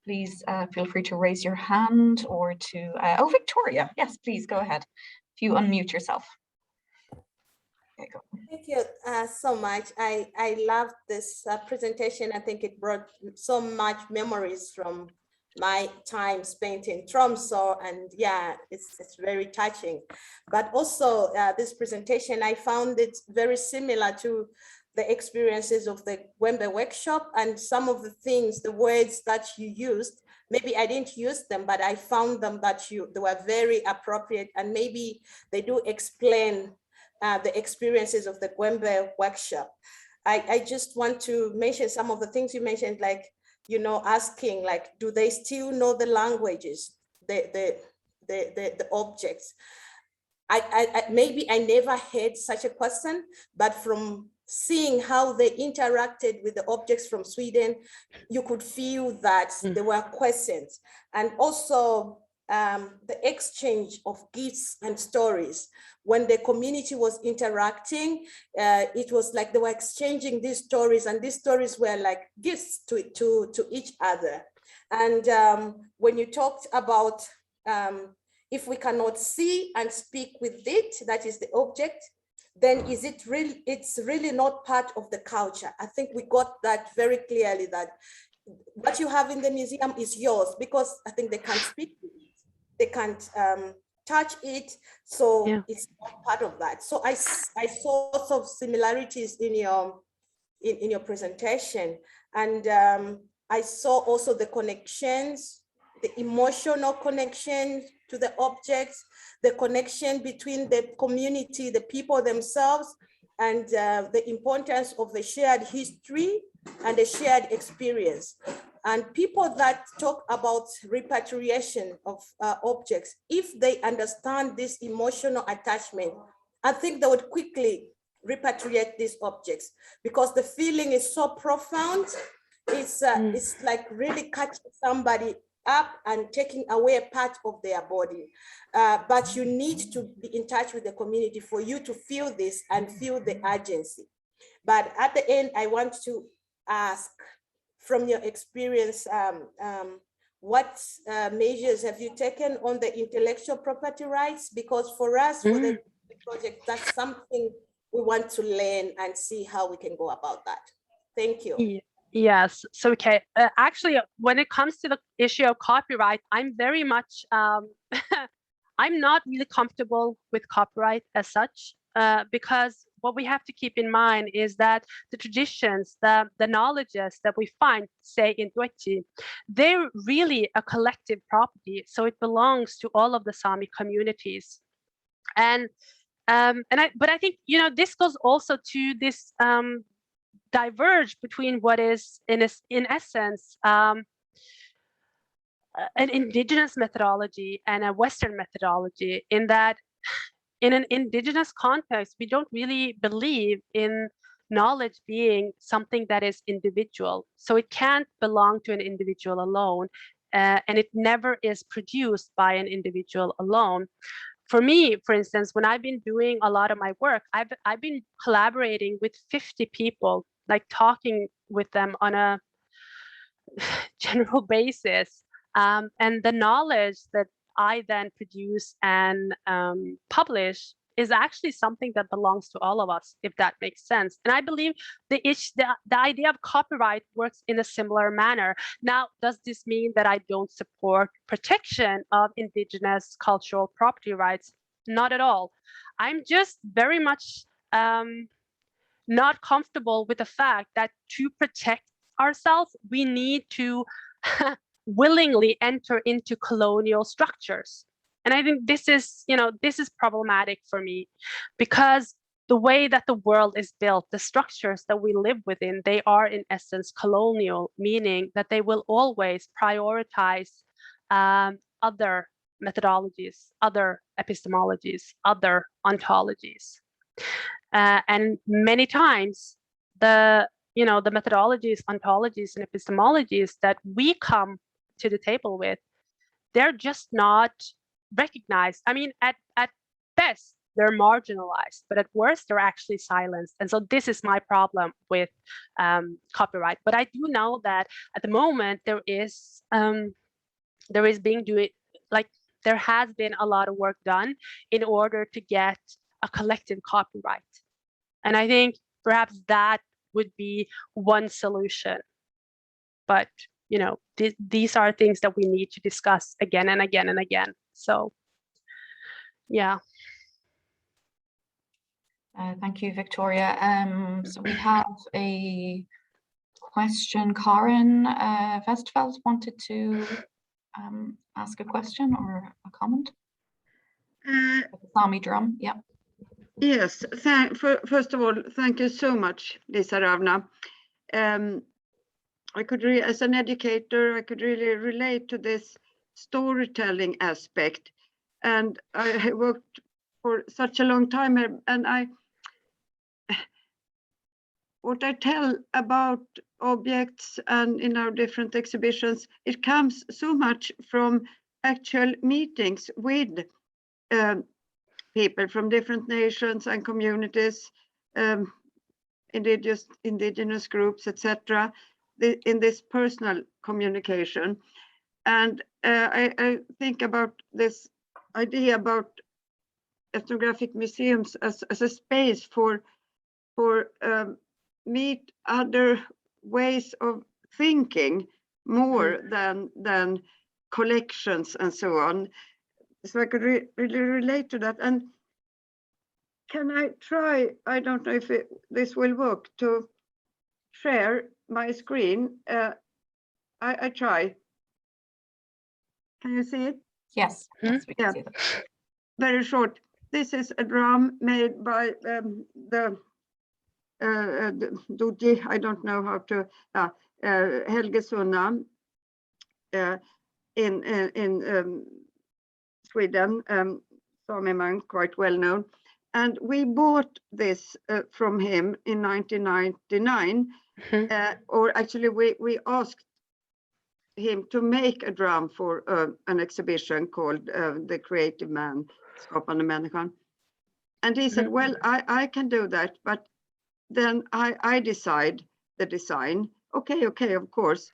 please feel free to raise your hand or to, oh, Victoria, yes, please go ahead. If you unmute yourself. There you go. Thank you so much. I loved this presentation. I think it brought so much memories from my time spent in Tromsø, and yeah, it's very touching. But also this presentation, I found it very similar to the experiences of the Guelmiehdahke workshop, and some of the things, the words that you used, maybe I didn't use them, but I found them that they were very appropriate, and maybe they do explain the experiences of the Guelmiehdahke workshop. I just want to mention some of the things you mentioned, like, asking, like, do they still know the languages, the objects? Maybe I never heard such a question, but from seeing how they interacted with the objects from Sweden, you could feel that there were questions. And also the exchange of gifts and stories. When the community was interacting, it was like they were exchanging these stories, and these stories were like gifts to each other. And when you talked about if we cannot see and speak with it, that is the object, then it's really not part of the culture. I think we got that very clearly, that what you have in the museum is yours, because I think they can't speak with it, they can't touch it, so yeah, it's not part of that. So I saw lots of similarities in your presentation, and I saw also the connections, the emotional connection to the objects, the connection between the community, the people themselves, and the importance of the shared history and the shared experience. And people that talk about repatriation of objects, if they understand this emotional attachment, I think they would quickly repatriate these objects, because the feeling is so profound. It's like really catching somebody up and taking away a part of their body. But you need to be in touch with the community for you to feel this and feel the urgency. But at the end, I want to ask, from your experience, what measures have you taken on the intellectual property rights? Because for us, for the project, that's something we want to learn and see how we can go about that. Thank you. Yes, so okay. Actually, when it comes to the issue of copyright, I'm very much, I'm not really comfortable with copyright as such, because what we have to keep in mind is that the traditions, the knowledges that we find, say in Dwechi, they're really a collective property. So it belongs to all of the Sami communities. But I think, you know, this goes also to this diverge between what is in essence an indigenous methodology and a Western methodology, in that in an indigenous context, we don't really believe in knowledge being something that is individual. So it can't belong to an individual alone, and it never is produced by an individual alone. For me, for instance, when I've been doing a lot of my work, I've been collaborating with 50 people, like talking with them on a general basis. And the knowledge that I then produce and publish is actually something that belongs to all of us, if that makes sense. And I believe the idea of copyright works in a similar manner. Now, does this mean that I don't support protection of indigenous cultural property rights? Not at all. I'm just very much not comfortable with the fact that to protect ourselves, we need to willingly enter into colonial structures. And I think this is, you know, this is problematic for me, because the way that the world is built, the structures that we live within, they are in essence colonial, meaning that they will always prioritize other methodologies, other epistemologies, other ontologies. And many times the methodologies, ontologies, and epistemologies that we come to the table with, they're just not recognized. I mean, at best, they're marginalized, but at worst, they're actually silenced. And so this is my problem with copyright. But I do know that at the moment there has been a lot of work done in order to get a collective copyright. And I think perhaps that would be one solution. But, you know, these are things that we need to discuss again and again and again. So, yeah. Thank you, Victoria. So we have a question. Karin Vestfeld wanted to ask a question or a comment. Sami drum, yeah. Yes, first of all, thank you so much, Liisa-Rávná. As an educator, I could really relate to this storytelling aspect. And I worked for such a long time, and what I tell about objects and in our different exhibitions, it comes so much from actual meetings with people from different nations and communities, indigenous groups, etc., in this personal communication. And I think about this idea about ethnographic museums as a space for meet other ways of thinking more than collections and so on. So I could really relate to that. And can I try, I don't know if this will work, to share my screen. I try. Can you see it? Yes, yes, we can see that. Very short. This is a drum made by the Doji, I don't know how to, Helge Sunna in Sweden, Sami monk, quite well known. And we bought this from him in 1999, or actually we asked him to make a drum for an exhibition called The Creative Man, Skapande Människan. And he said, well, I can do that, but then I decide the design. Okay, of course.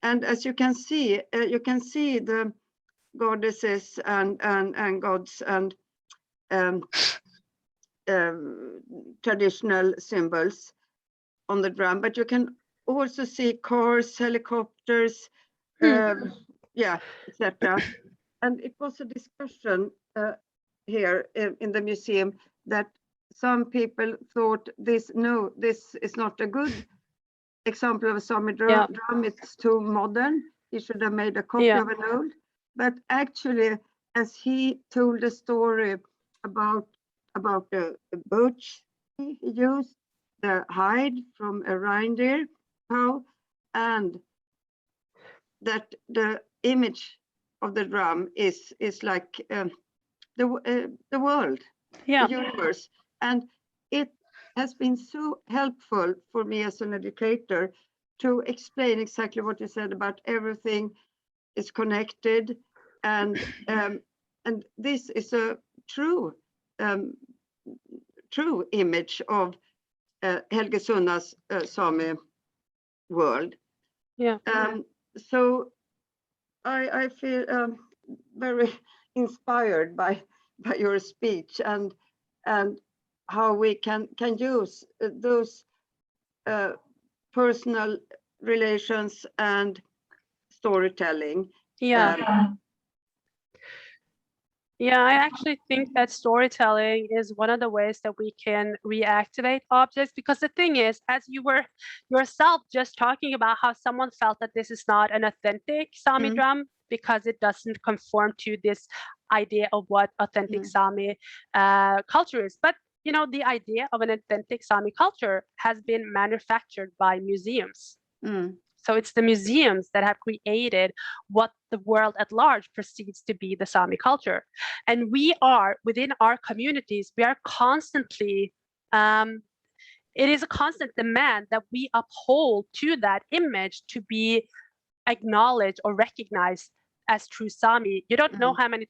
And as you can see the goddesses and gods and traditional symbols on the drum, but you can also see cars, helicopters, etc. And it was a discussion here in the museum that some people thought this is not a good example of a Sami drum. It's too modern. He should have made a copy of an old. But actually, as he told a story about the birch he used, the hide from a reindeer cow, and that the image of the drum is like the world, the universe, and it has been so helpful for me as an educator to explain exactly what you said about everything is connected, and this is a true image of Helge Sunna's Sami world. So I feel very inspired by your speech and how we can use those personal relations and storytelling. I actually think that storytelling is one of the ways that we can reactivate objects, because the thing is, as you were yourself just talking about how someone felt that this is not an authentic Sami drum because it doesn't conform to this idea of what authentic Sami culture is. But you know, the idea of an authentic Sami culture has been manufactured by museums. So it's the museums that have created what the world at large perceives to be the Sami culture. And we are, within our communities, we are constantly, it is a constant demand that we uphold to that image to be acknowledged or recognized as true Sami. You don't know how many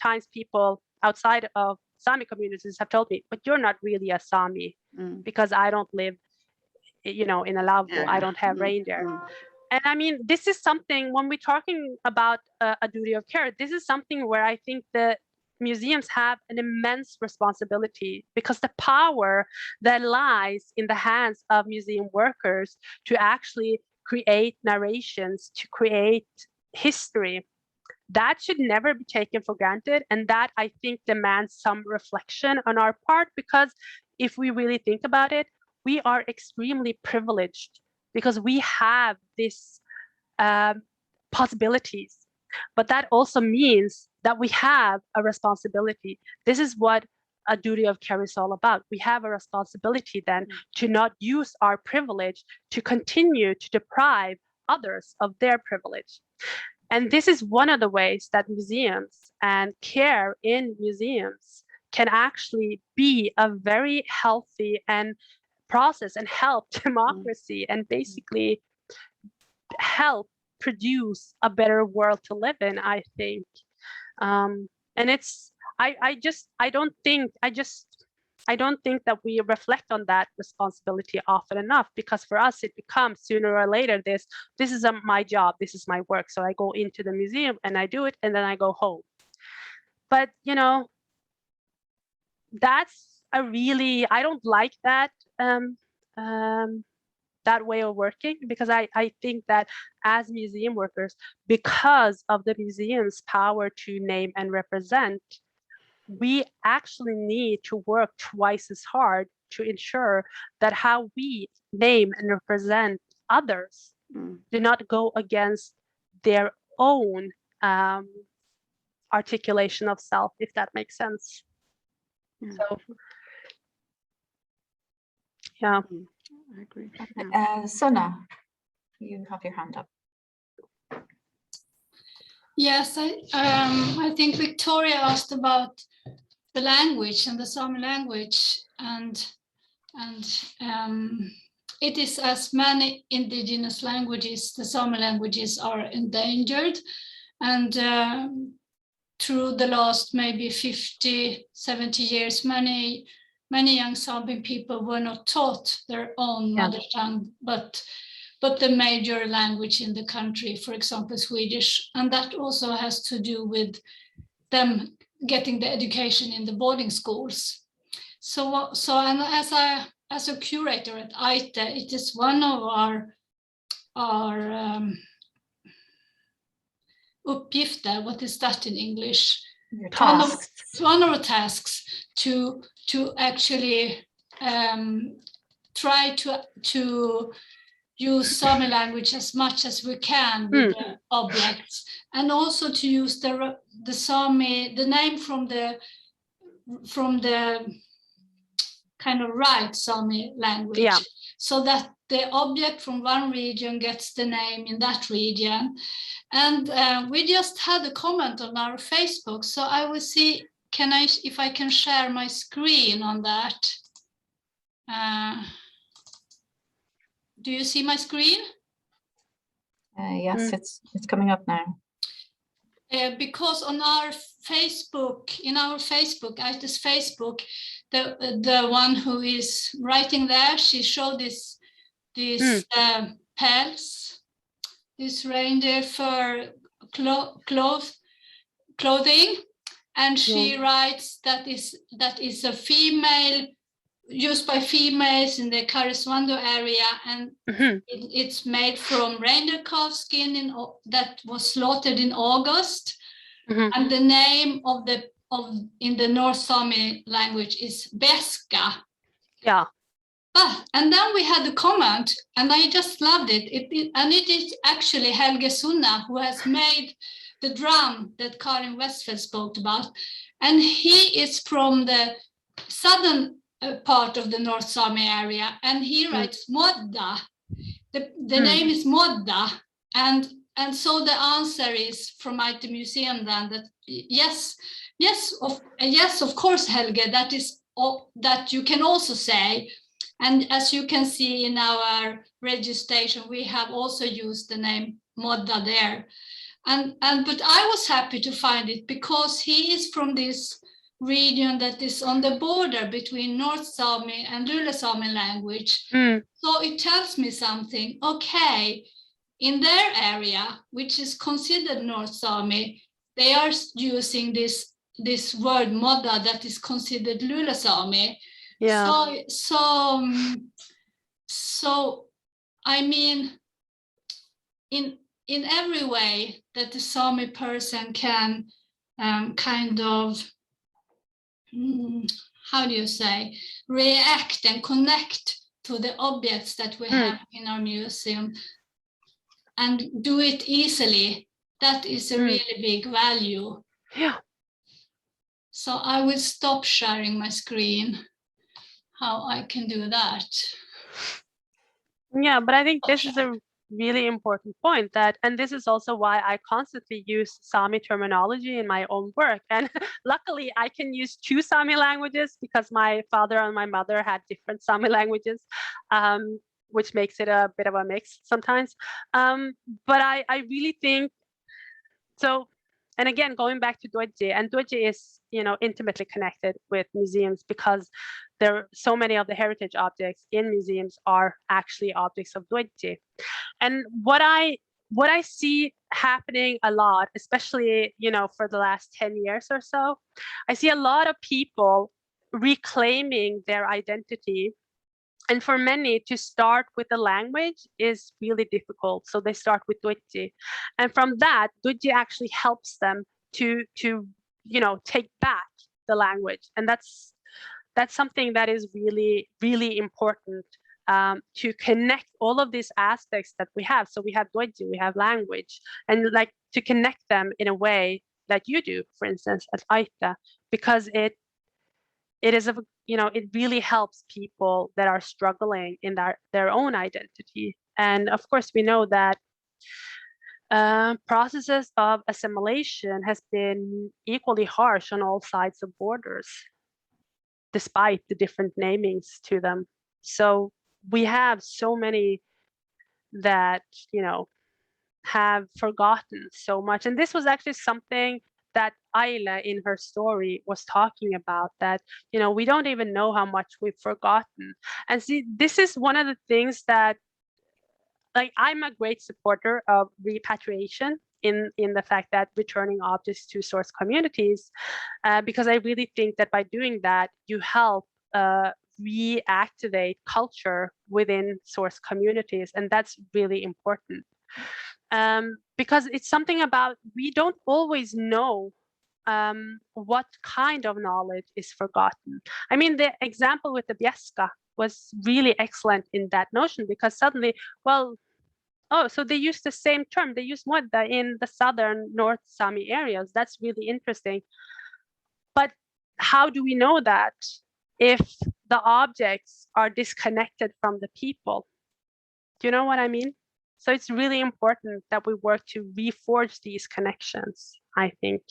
times people outside of Sami communities have told me, but you're not really a Sami because I don't live, you know, in a lavvo, I don't have reindeer. And I mean, this is something, when we're talking about a duty of care, this is something where I think the museums have an immense responsibility, because the power that lies in the hands of museum workers to actually create narrations, to create history, that should never be taken for granted. And that, I think, demands some reflection on our part, because if we really think about it, we are extremely privileged because we have these possibilities. But that also means that we have a responsibility. This is what a duty of care is all about. We have a responsibility then to not use our privilege to continue to deprive others of their privilege. And this is one of the ways that museums and care in museums can actually be a very healthy and process and help democracy and basically help produce a better world to live in, I think. And it's, I don't think that we reflect on that responsibility often enough, because for us it becomes sooner or later this is my job, this is my work, so I go into the museum and I do it and then I go home. But you know, that's a really, I don't like that that way of working, because I think that as museum workers, because of the museum's power to name and represent, we actually need to work twice as hard to ensure that how we name and represent others do not go against their own articulation of self, if that makes sense. So, yeah. I agree. Sunna, you have your hand up. Yes, I think Victoria asked about the language and the Sami language, and it is, as many indigenous languages, the Sami languages are endangered, and through the last maybe 50, 70 years, many young Sami people were not taught their own mother tongue, but the major language in the country, for example, Swedish. And that also has to do with them getting the education in the boarding schools. So and as a curator at Aite, it is one of our uppgifter, what is that in English? Your one of tasks. our tasks to actually try to use Sami language as much as we can with the objects, and also to use the Sami, the name from the kind of right Sami language, so that the object from one region gets the name in that region. And we just had a comment on our Facebook, so I will see if I can share my screen on that. Do you see my screen? Yes, it's coming up now. Because on our Facebook, Aite's Facebook, the one who is writing there, she showed this pelts, this reindeer fur clothing, and she writes that is a female, used by females in the Kariswando area, and it's made from reindeer calf skin that was slaughtered in August, and the name in the North Sami language is Beska. Yeah. And then we had a comment, and I just loved it. And it is actually Helge Sunna who has made the drum that Karin Westfeld spoke about, and he is from the southern part of the North Sami area, and he writes Modda. The name is Modda, and so the answer is from Aite Museum then that yes, of course, Helge, that is that you can also say. And as you can see in our registration, we have also used the name Modda there. But I was happy to find it because he is from this region that is on the border between North Sami and Lule Sami language. So it tells me something. Okay, in their area, which is considered North Sami, they are using this word Modda that is considered Lule Sami. Yeah. So I mean, in every way that the Sami person can kind of, how do you say, react and connect to the objects that we have in our museum and do it easily, that is a really big value. Yeah. So I will stop sharing my screen. How I can do that. Yeah, but I think this is a really important point, and this is also why I constantly use Sami terminology in my own work. And luckily I can use 2 Sami languages because my father and my mother had different Sami languages, which makes it a bit of a mix sometimes. But I really think so. And again, going back to Dodje, and Dodje is, intimately connected with museums because there are so many of the heritage objects in museums are actually objects of Dodje. And what I see happening a lot, especially, for the last 10 years or so, I see a lot of people reclaiming their identity. And for many, to start with the language is really difficult. So they start with Dodje. And from that, Dodje actually helps them to take back the language. And that's something that is really, really important, to connect all of these aspects that we have. So we have Dodje, we have language, and like to connect them in a way that you do, for instance, at Aite, because it really helps people that are struggling in their own identity. And of course, we know that processes of assimilation has been equally harsh on all sides of borders, despite the different namings to them. So we have so many that, have forgotten so much. And this was actually something that Ayla in her story was talking about, that, we don't even know how much we've forgotten. And see, this is one of the things that, like, I'm a great supporter of repatriation in the fact that returning objects to source communities, because I really think that by doing that, you help reactivate culture within source communities. And that's really important. Because it's something about, we don't always know what kind of knowledge is forgotten. I mean, the example with the Bjeska was really excellent in that notion, because suddenly, well, oh, so they use the same term. They use modda in the southern North Sámi areas. That's really interesting. But how do we know that if the objects are disconnected from the people? Do you know what I mean? So it's really important that we work to reforge these connections, I think.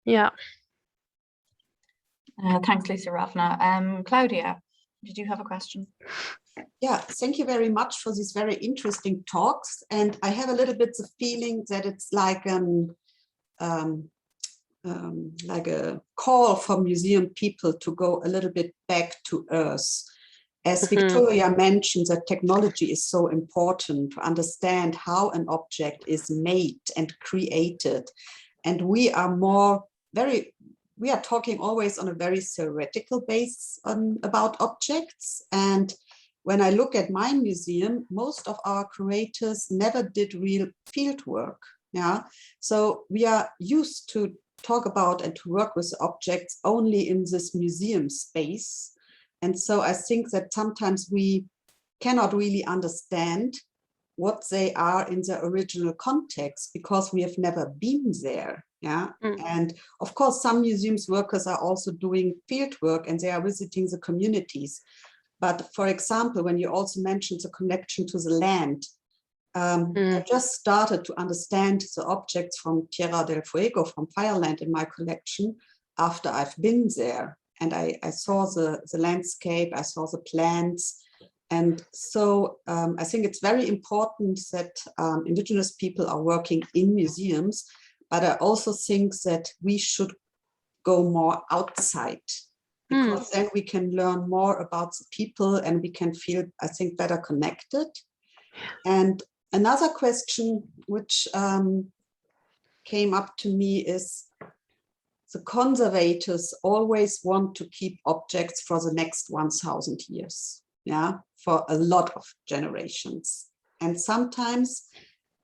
Yeah. Thanks, Liisa-Rávná. Claudia, did you have a question? Yeah, thank you very much for these very interesting talks. And I have a little bit the feeling that it's like a call for museum people to go a little bit back to earth. As Victoria mentioned, that technology is so important to understand how an object is made and created. And we are talking always on a very theoretical base about objects. And when I look at my museum, most of our curators never did real field work. Yeah, so we are used to talk about and to work with objects only in this museum space. And so I think that sometimes we cannot really understand what they are in their original context because we have never been there. Yeah. And of course, some museums workers are also doing field work and they are visiting the communities. But for example, when you also mentioned the connection to the land, I just started to understand the objects from Tierra del Fuego, from Fireland in my collection after I've been there. And I saw the landscape, I saw the plants. And so I think it's very important that Indigenous people are working in museums, but I also think that we should go more outside because then we can learn more about the people and we can feel, I think, better connected. And another question which came up to me is the conservators always want to keep objects for the next 1,000 years, yeah, for a lot of generations. And sometimes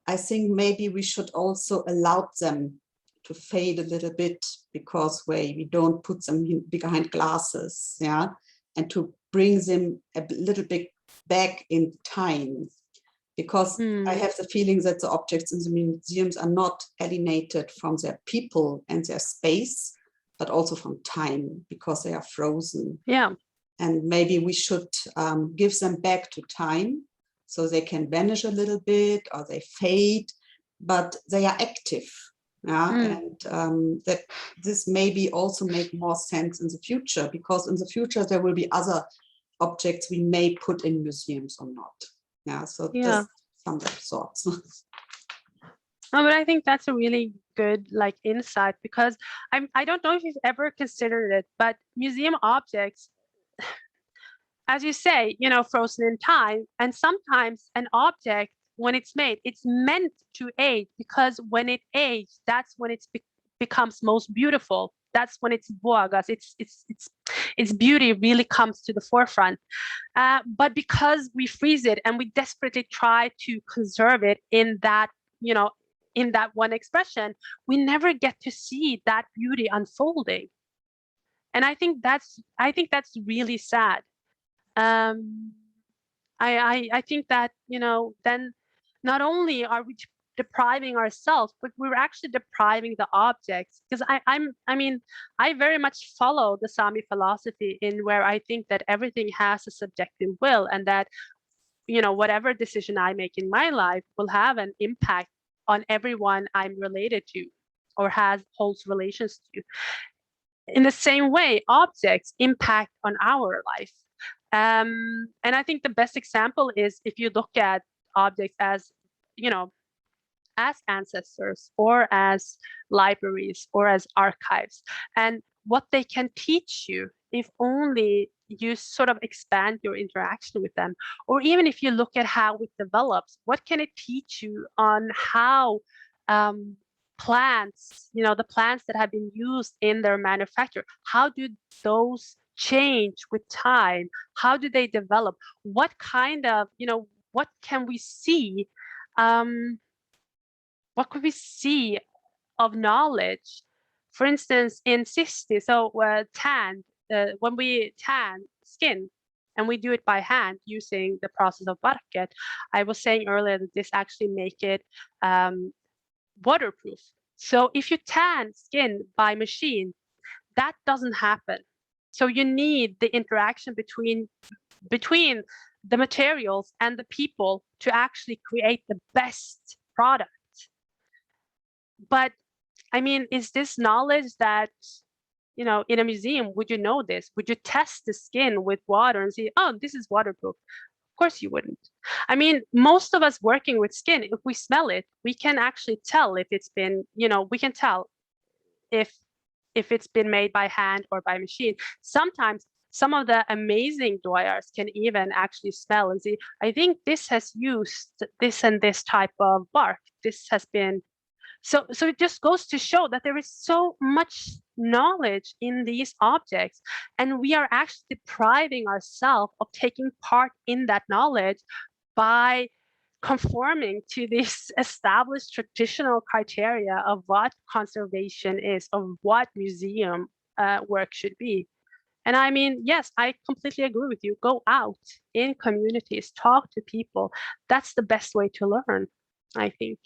I think maybe we should also allow them to fade a little bit because we don't put them behind glasses, yeah, and to bring them a little bit back in time. Because I have the feeling that the objects in the museums are not alienated from their people and their space, but also from time because they are frozen. Yeah. And maybe we should give them back to time so they can vanish a little bit or they fade, but they are active. Yeah? And that this maybe also make more sense in the future because in the future there will be other objects we may put in museums or not. Yeah, so just some thoughts. No, but I think that's a really good insight because I don't know if you've ever considered it, but museum objects, as you say, frozen in time, and sometimes an object when it's made, it's meant to age because when it ages, that's when it becomes most beautiful. That's when its boagas, its beauty really comes to the forefront. But because we freeze it and we desperately try to conserve it in that, in that one expression, we never get to see that beauty unfolding. And I think that's really sad. I think that, then not only are we depriving ourselves, but we're actually depriving the objects. Because I very much follow the Sami philosophy in where I think that everything has a subjective will and that, whatever decision I make in my life will have an impact on everyone I'm related to or holds relations to. In the same way, objects impact on our life. And I think the best example is if you look at objects as, as ancestors or as libraries or as archives, and what they can teach you if only you sort of expand your interaction with them. Or even if you look at how it develops, what can it teach you on how plants, the plants that have been used in their manufacture, how do those change with time? How do they develop? What kind of, what can we see? What could we see of knowledge. For instance, in Sisti, so when we tan skin, and we do it by hand using the process of barket, I was saying earlier that this actually make it waterproof. So if you tan skin by machine, that doesn't happen. So you need the interaction between the materials and the people to actually create the best product. But I mean, is this knowledge that, you know, in a museum, would you know this? Would you test the skin with water and see, oh, this is waterproof? Of course you wouldn't. I mean, most of us working with skin, if we smell it, we can actually tell if it's been, you know, we can tell if it's been made by hand or by machine. Sometimes some of the amazing doyers can even actually smell and see, I think this has used this and this type of bark. This has been, so it just goes to show that there is so much knowledge in these objects, and we are actually depriving ourselves of taking part in that knowledge by conforming to this established traditional criteria of what conservation is, of what museum work should be. And I mean, yes, I completely agree with you. Go out in communities, talk to people. That's the best way to learn, I think.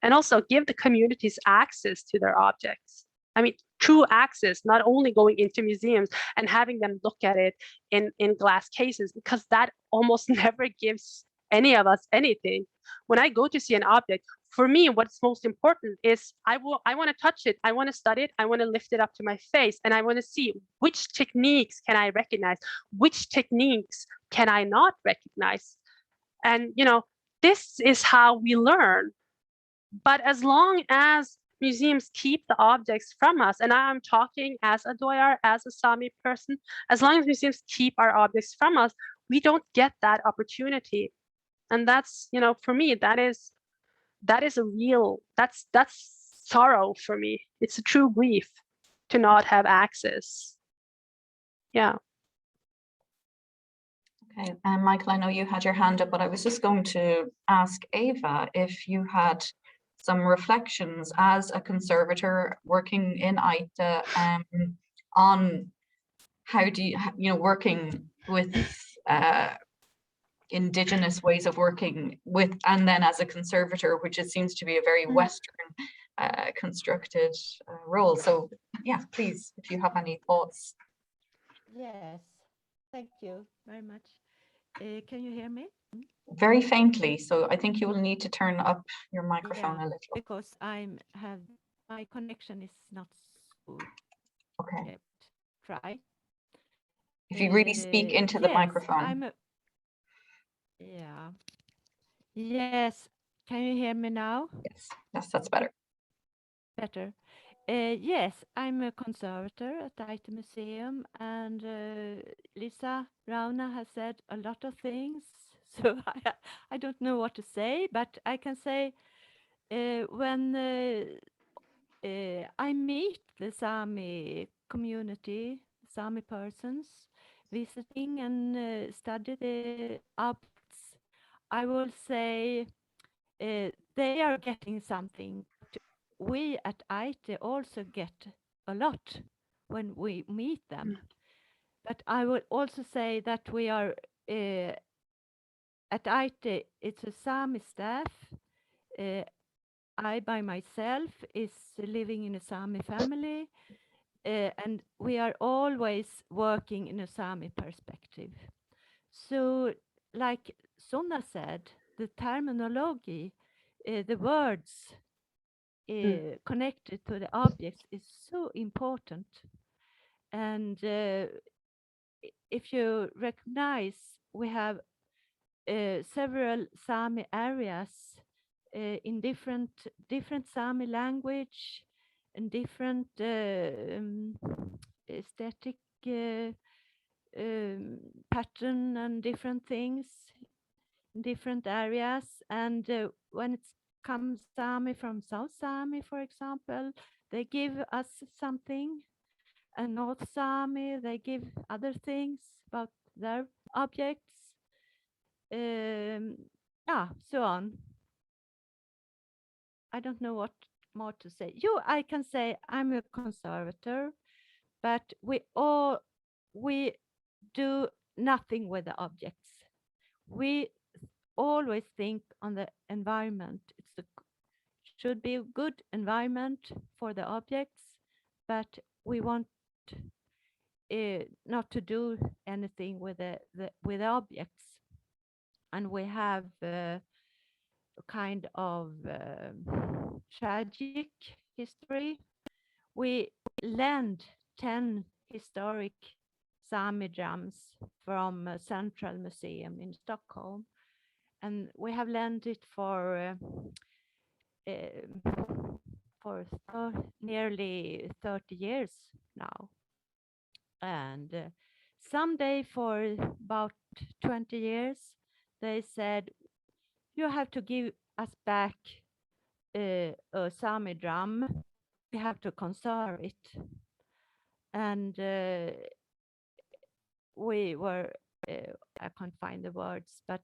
And also give the communities access to their objects. I mean, true access, not only going into museums and having them look at it in glass cases, because that almost never gives any of us anything. When I go to see an object, for me, what's most important is I want to touch it, I want to study it, I want to lift it up to my face, and I want to see which techniques can I recognize, which techniques can I not recognize. And, you know, this is how we learn. But as long as museums keep the objects from us, and I'm talking as a doyer, as a Sami person, as long as museums keep our objects from us, we don't get that opportunity. And that's, you know, for me, that is a real, that's sorrow for me. It's a true grief to not have access. Yeah. Okay, and Michael, I know you had your hand up, but I was just going to ask Eva if you had some reflections as a conservator working in Aite on how do you know, working with Indigenous ways of working with, and then as a conservator, which it seems to be a very Western constructed role. So yeah, please, if you have any thoughts. Yes, thank you very much. Can you hear me? Very faintly, so I think you will need to turn up your microphone a little. Because my connection is not so good. Okay. Yet. Try. If you really speak into the microphone. Yeah. Yes. Can you hear me now? Yes, that's better. Better. Yes, I'm a conservator at the Aite Museum, and Liisa-Rávná has said a lot of things, so I don't know what to say, but I can say when I meet the Sami community, Sami persons, visiting and study the objects, I will say they are getting something. We at Aite also get a lot when we meet them. But I would also say that we are at Aite, it's a Sami staff. I by myself is living in a Sami family, and we are always working in a Sami perspective. So like Sonna said, the terminology, the words connected to the objects is so important. And if you recognize, we have several Sami areas in different Sami language and different aesthetic pattern and different things in different areas. And when it comes Sami from South Sámi, for example, they give us something. And North Sámi, they give other things about their objects. So on. I don't know what more to say? I can say I'm a conservator, but we do nothing with the objects. We always think on the environment. Should be a good environment for the objects, but we want not to do anything with with the objects. And we have a kind of tragic history. We lend 10 historic Sami drums from a central museum in Stockholm, and we have lent it for nearly 30 years now. And someday, for about 20 years, they said, you have to give us back a Sami drum. We have to conserve it. And we were, I can't find the words, but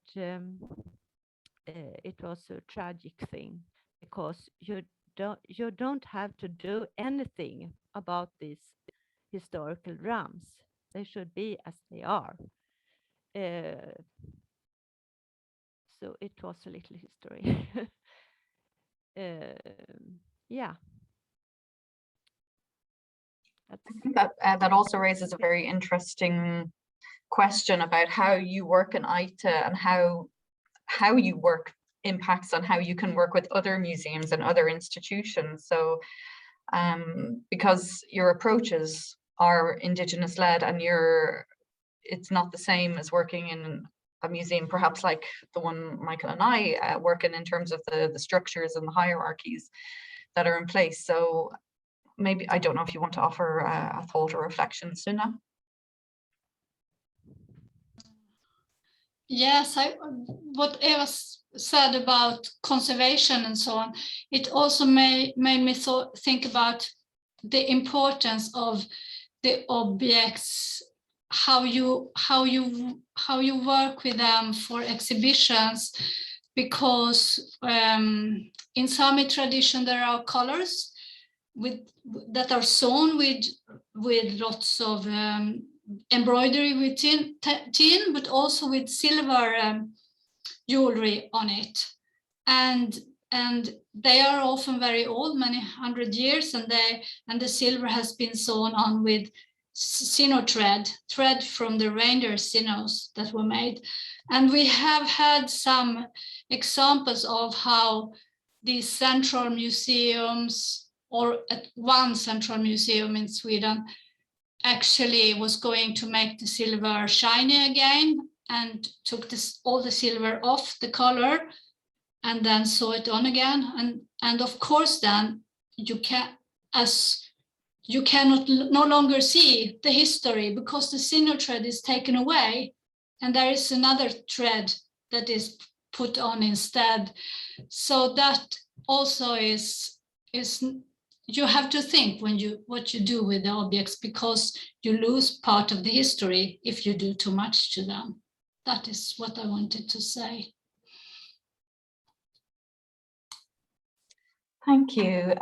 it was a tragic thing, because you don't have to do anything about these historical drums. They should be as they are. So it was a little history. Yeah. I think that also raises a very interesting question about how you work in ITA, and how you work impacts on how you can work with other museums and other institutions. So because your approaches are Indigenous led, and it's not the same as working in a museum perhaps like the one Michael and I work in terms of the structures and the hierarchies that are in place. So maybe, I don't know if you want to offer a thought or reflection, Suna? Yes, what Eva said about conservation and so on, it also made me think about the importance of the objects, how you work with them for exhibitions, because in Sami tradition there are colors that are sewn with lots of embroidery with tin, but also with silver jewelry on it, and they are often very old, many hundred years, and the silver has been sewn on with sino thread from the reindeer sinews that were made. And we have had some examples of how these central museums, or at one central museum in Sweden, actually was going to make the silver shiny again, and took all the silver off the color and then sew it on again. And of course then you cannot no longer see the history, because the sino thread is taken away and there is another thread that is put on instead. So that also is you have to think what you do with the objects, because you lose part of the history if you do too much to them. That is what I wanted to say. Thank you.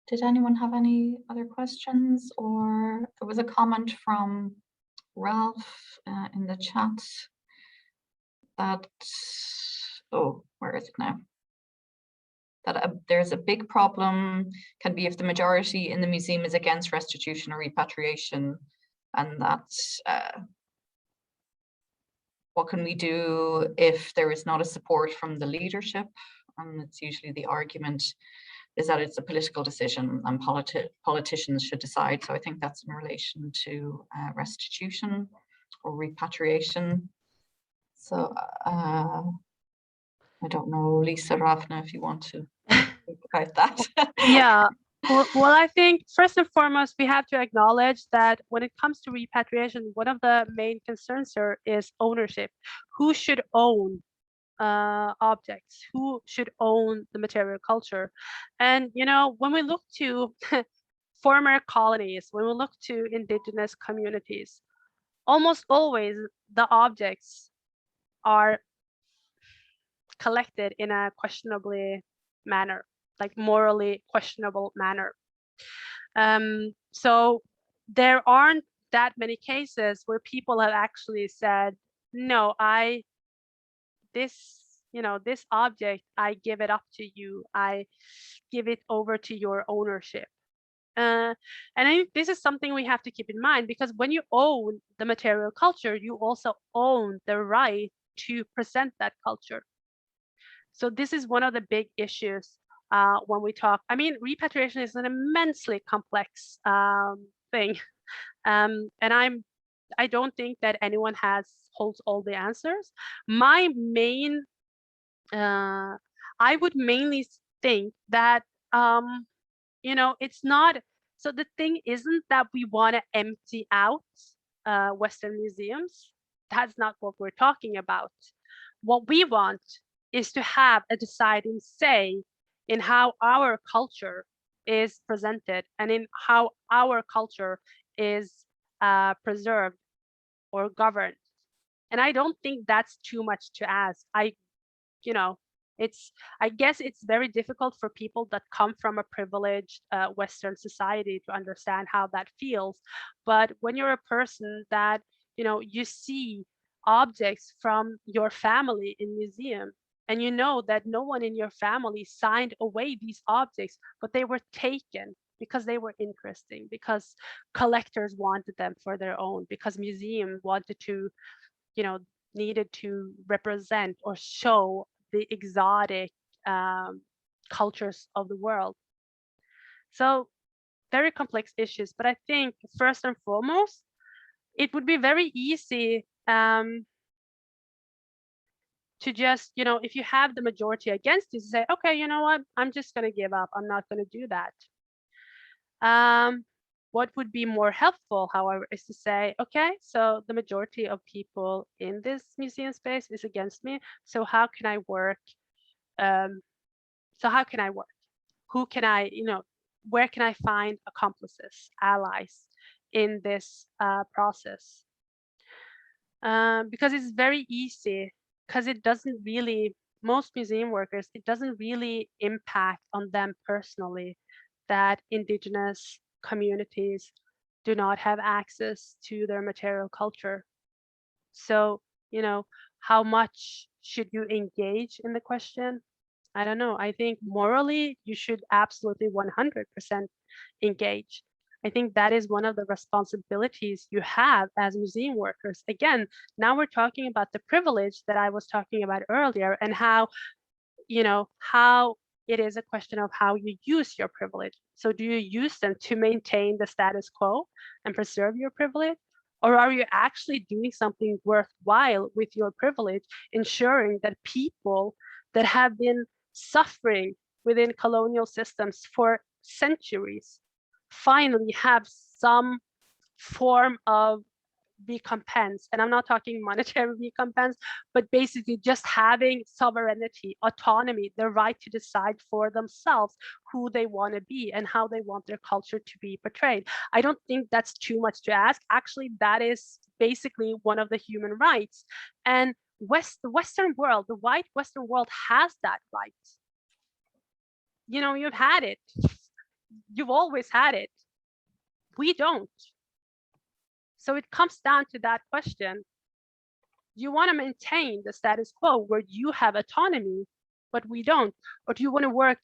Did anyone have any other questions? Or there was a comment from Ralph in the chat that, oh, where is it now? That there's a big problem can be if the majority in the museum is against restitution or repatriation, and that's what can we do if there is not a support from the leadership? And it's usually the argument is that it's a political decision and politicians should decide. So I think that's in relation to restitution or repatriation. So I don't know, Liisa-Rávná, if you want to think about that. Yeah. Well, I think first and foremost, we have to acknowledge that when it comes to repatriation, one of the main concerns here is ownership. Who should own objects? Who should own the material culture? And, you know, when we look to former colonies, when we look to indigenous communities, almost always the objects are collected in a questionably manner. like morally questionable manner. So there aren't that many cases where people have actually said, no, this object, I give it up to you. I give it over to your ownership. And I think this is something we have to keep in mind, because when you own the material culture, you also own the right to present that culture. So this is one of the big issues when we talk. I mean, repatriation is an immensely complex thing. And I don't think that anyone holds all the answers. My main, I would mainly think that, it's not, so the thing isn't that we want to empty out Western museums. That's not what we're talking about. What we want is to have a deciding say in how our culture is presented and in how our culture is preserved or governed. And I don't think that's too much to ask. I guess it's very difficult for people that come from a privileged Western society to understand how that feels. But when you're a person that, you see objects from your family in museum, and you know that no one in your family signed away these objects, but they were taken because they were interesting, because collectors wanted them for their own, because museum wanted to, needed to represent or show the exotic cultures of the world. So very complex issues, but I think first and foremost, it would be very easy to just, if you have the majority against you, to say, okay, you know what, I'm just going to give up. I'm not going to do that. What would be more helpful, however, is to say, okay, so the majority of people in this museum space is against me. So how can I work? Who can I, where can I find accomplices, allies in this process? Because it's very easy, because it doesn't really, most museum workers, it doesn't really impact on them personally that indigenous communities do not have access to their material culture. So, how much should you engage in the question? I don't know. I think morally, you should absolutely 100% engage. I think that is one of the responsibilities you have as museum workers. Again, now we're talking about the privilege that I was talking about earlier, and how, how it is a question of how you use your privilege. So do you use them to maintain the status quo and preserve your privilege? Or are you actually doing something worthwhile with your privilege, ensuring that people that have been suffering within colonial systems for centuries finally have some form of recompense? And I'm not talking monetary recompense, but basically just having sovereignty, autonomy, the right to decide for themselves who they want to be and how they want their culture to be portrayed. I don't think that's too much to ask. Actually, that is basically one of the human rights. And the Western world, the white Western world, has that right. You've had it. You've always had it. We don't. So it comes down to that question. Do you want to maintain the status quo where you have autonomy, but we don't? Or do you want to work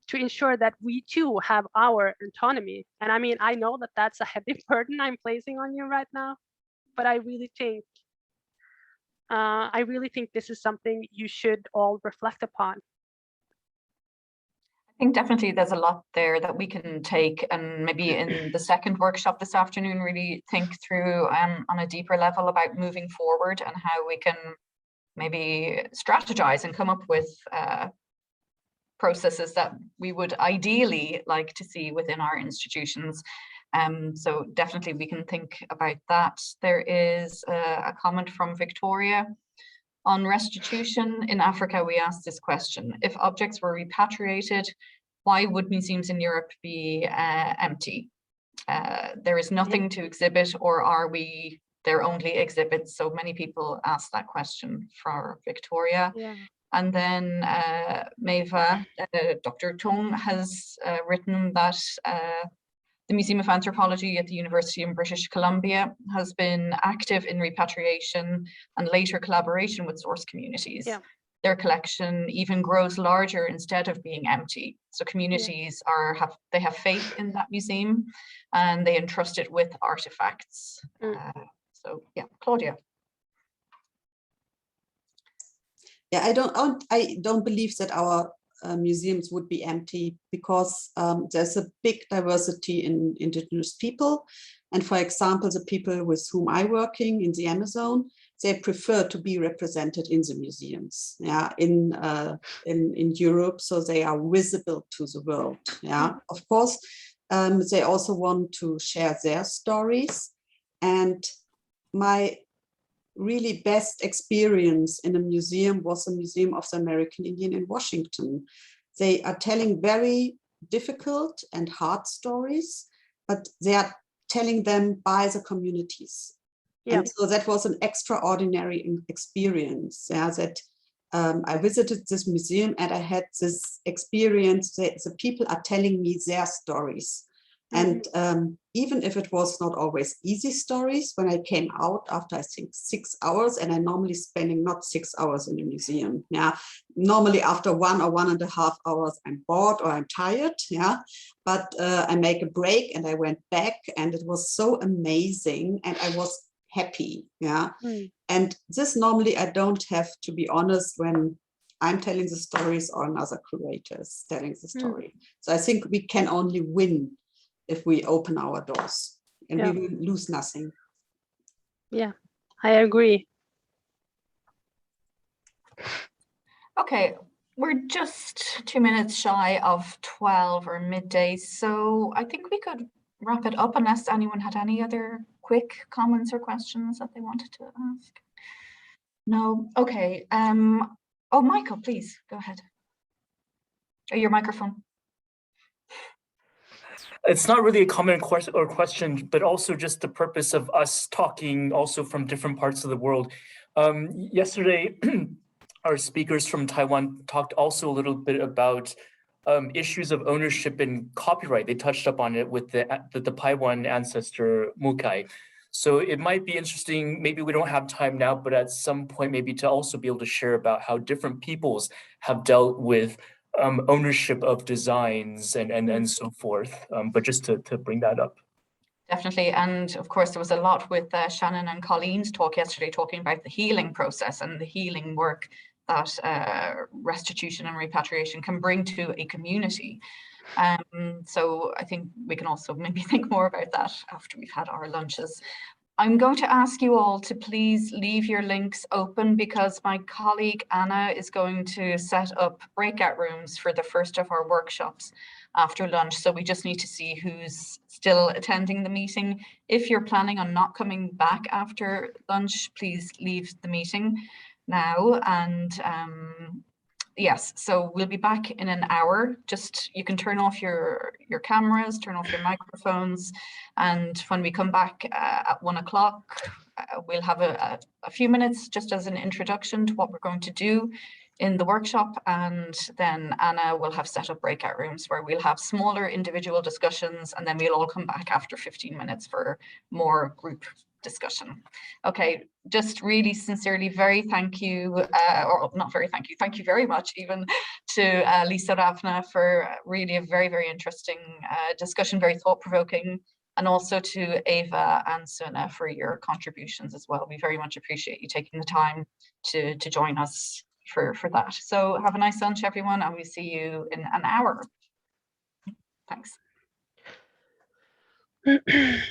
to ensure that we too have our autonomy? And I mean, I know that that's a heavy burden I'm placing on you right now, but I really think this is something you should all reflect upon. I think definitely there's a lot there that we can take, and maybe in the second workshop this afternoon, really think through on a deeper level about moving forward and how we can maybe strategize and come up with processes that we would ideally like to see within our institutions. So definitely we can think about that. There is a comment from Victoria. On restitution in Africa, we asked this question: if objects were repatriated, why would museums in Europe be empty? There is nothing to exhibit, or are we their only exhibits? So many people asked that question for Victoria. Yeah. And then Maeva, Dr. Tung has written that the Museum of Anthropology at the University in British Columbia has been active in repatriation and later collaboration with source communities. Yeah. Their collection even grows larger instead of being empty. So communities they have faith in that museum and they entrust it with artifacts. So yeah, Claudia. Yeah, I don't believe that our museums would be empty because there's a big diversity in indigenous people. And for example, the people with whom I'm working in the Amazon, they prefer to be represented in the museums, in Europe, so they are visible to the world. Yeah, of course, they also want to share their stories. And my really best experience in a museum was the Museum of the American Indian in Washington. They are telling very difficult and hard stories, but they are telling them by the communities. Yeah. And so that was an extraordinary experience. Yeah, that I visited this museum and I had this experience that the people are telling me their stories. And even if it was not always easy stories, when I came out after, I think, 6 hours, and I'm normally spending not 6 hours in a museum. Yeah, normally after 1 or 1.5 hours, I'm bored or I'm tired. Yeah, but I make a break and I went back, and it was so amazing, and I was happy. Yeah, and this normally I don't have, to be honest, when I'm telling the stories or another curator is telling the story. So I think we can only win if we open our doors, and we will lose nothing. Yeah, I agree. Okay, we're just 2 minutes shy of 12 or midday, so I think we could wrap it up unless anyone had any other quick comments or questions that they wanted to ask. No, okay. Oh, Michael, please go ahead. Oh, your microphone. It's not really a comment or question, but also just the purpose of us talking also from different parts of the world. Yesterday, our speakers from Taiwan talked also a little bit about issues of ownership and copyright. They touched up on it with the Paiwan ancestor Mukai. So it might be interesting, maybe we don't have time now, but at some point maybe to also be able to share about how different peoples have dealt with ownership of designs and so forth, but just to bring that up. Definitely, and of course there was a lot with Shannon and Colleen's talk yesterday talking about the healing process and the healing work that restitution and repatriation can bring to a community. So I think we can also maybe think more about that after we've had our lunches. I'm going to ask you all to please leave your links open because my colleague Anna is going to set up breakout rooms for the first of our workshops after lunch. So we just need to see who's still attending the meeting. If you're planning on not coming back after lunch, please leave the meeting now. And yes, so we'll be back in an hour. Just you can turn off your cameras, turn off your microphones, and when we come back at 1 o'clock, we'll have a few minutes just as an introduction to what we're going to do in the workshop, and then Anna will have set up breakout rooms where we'll have smaller individual discussions, and then we'll all come back after 15 minutes for more group discussion. Okay, just really sincerely thank you very much even to Liisa-Rávná for really a very interesting discussion, very thought-provoking, and also to Eva and Suna for your contributions as well. We very much appreciate you taking the time to join us for that. So have a nice lunch, everyone, and we see you in an hour. Thanks.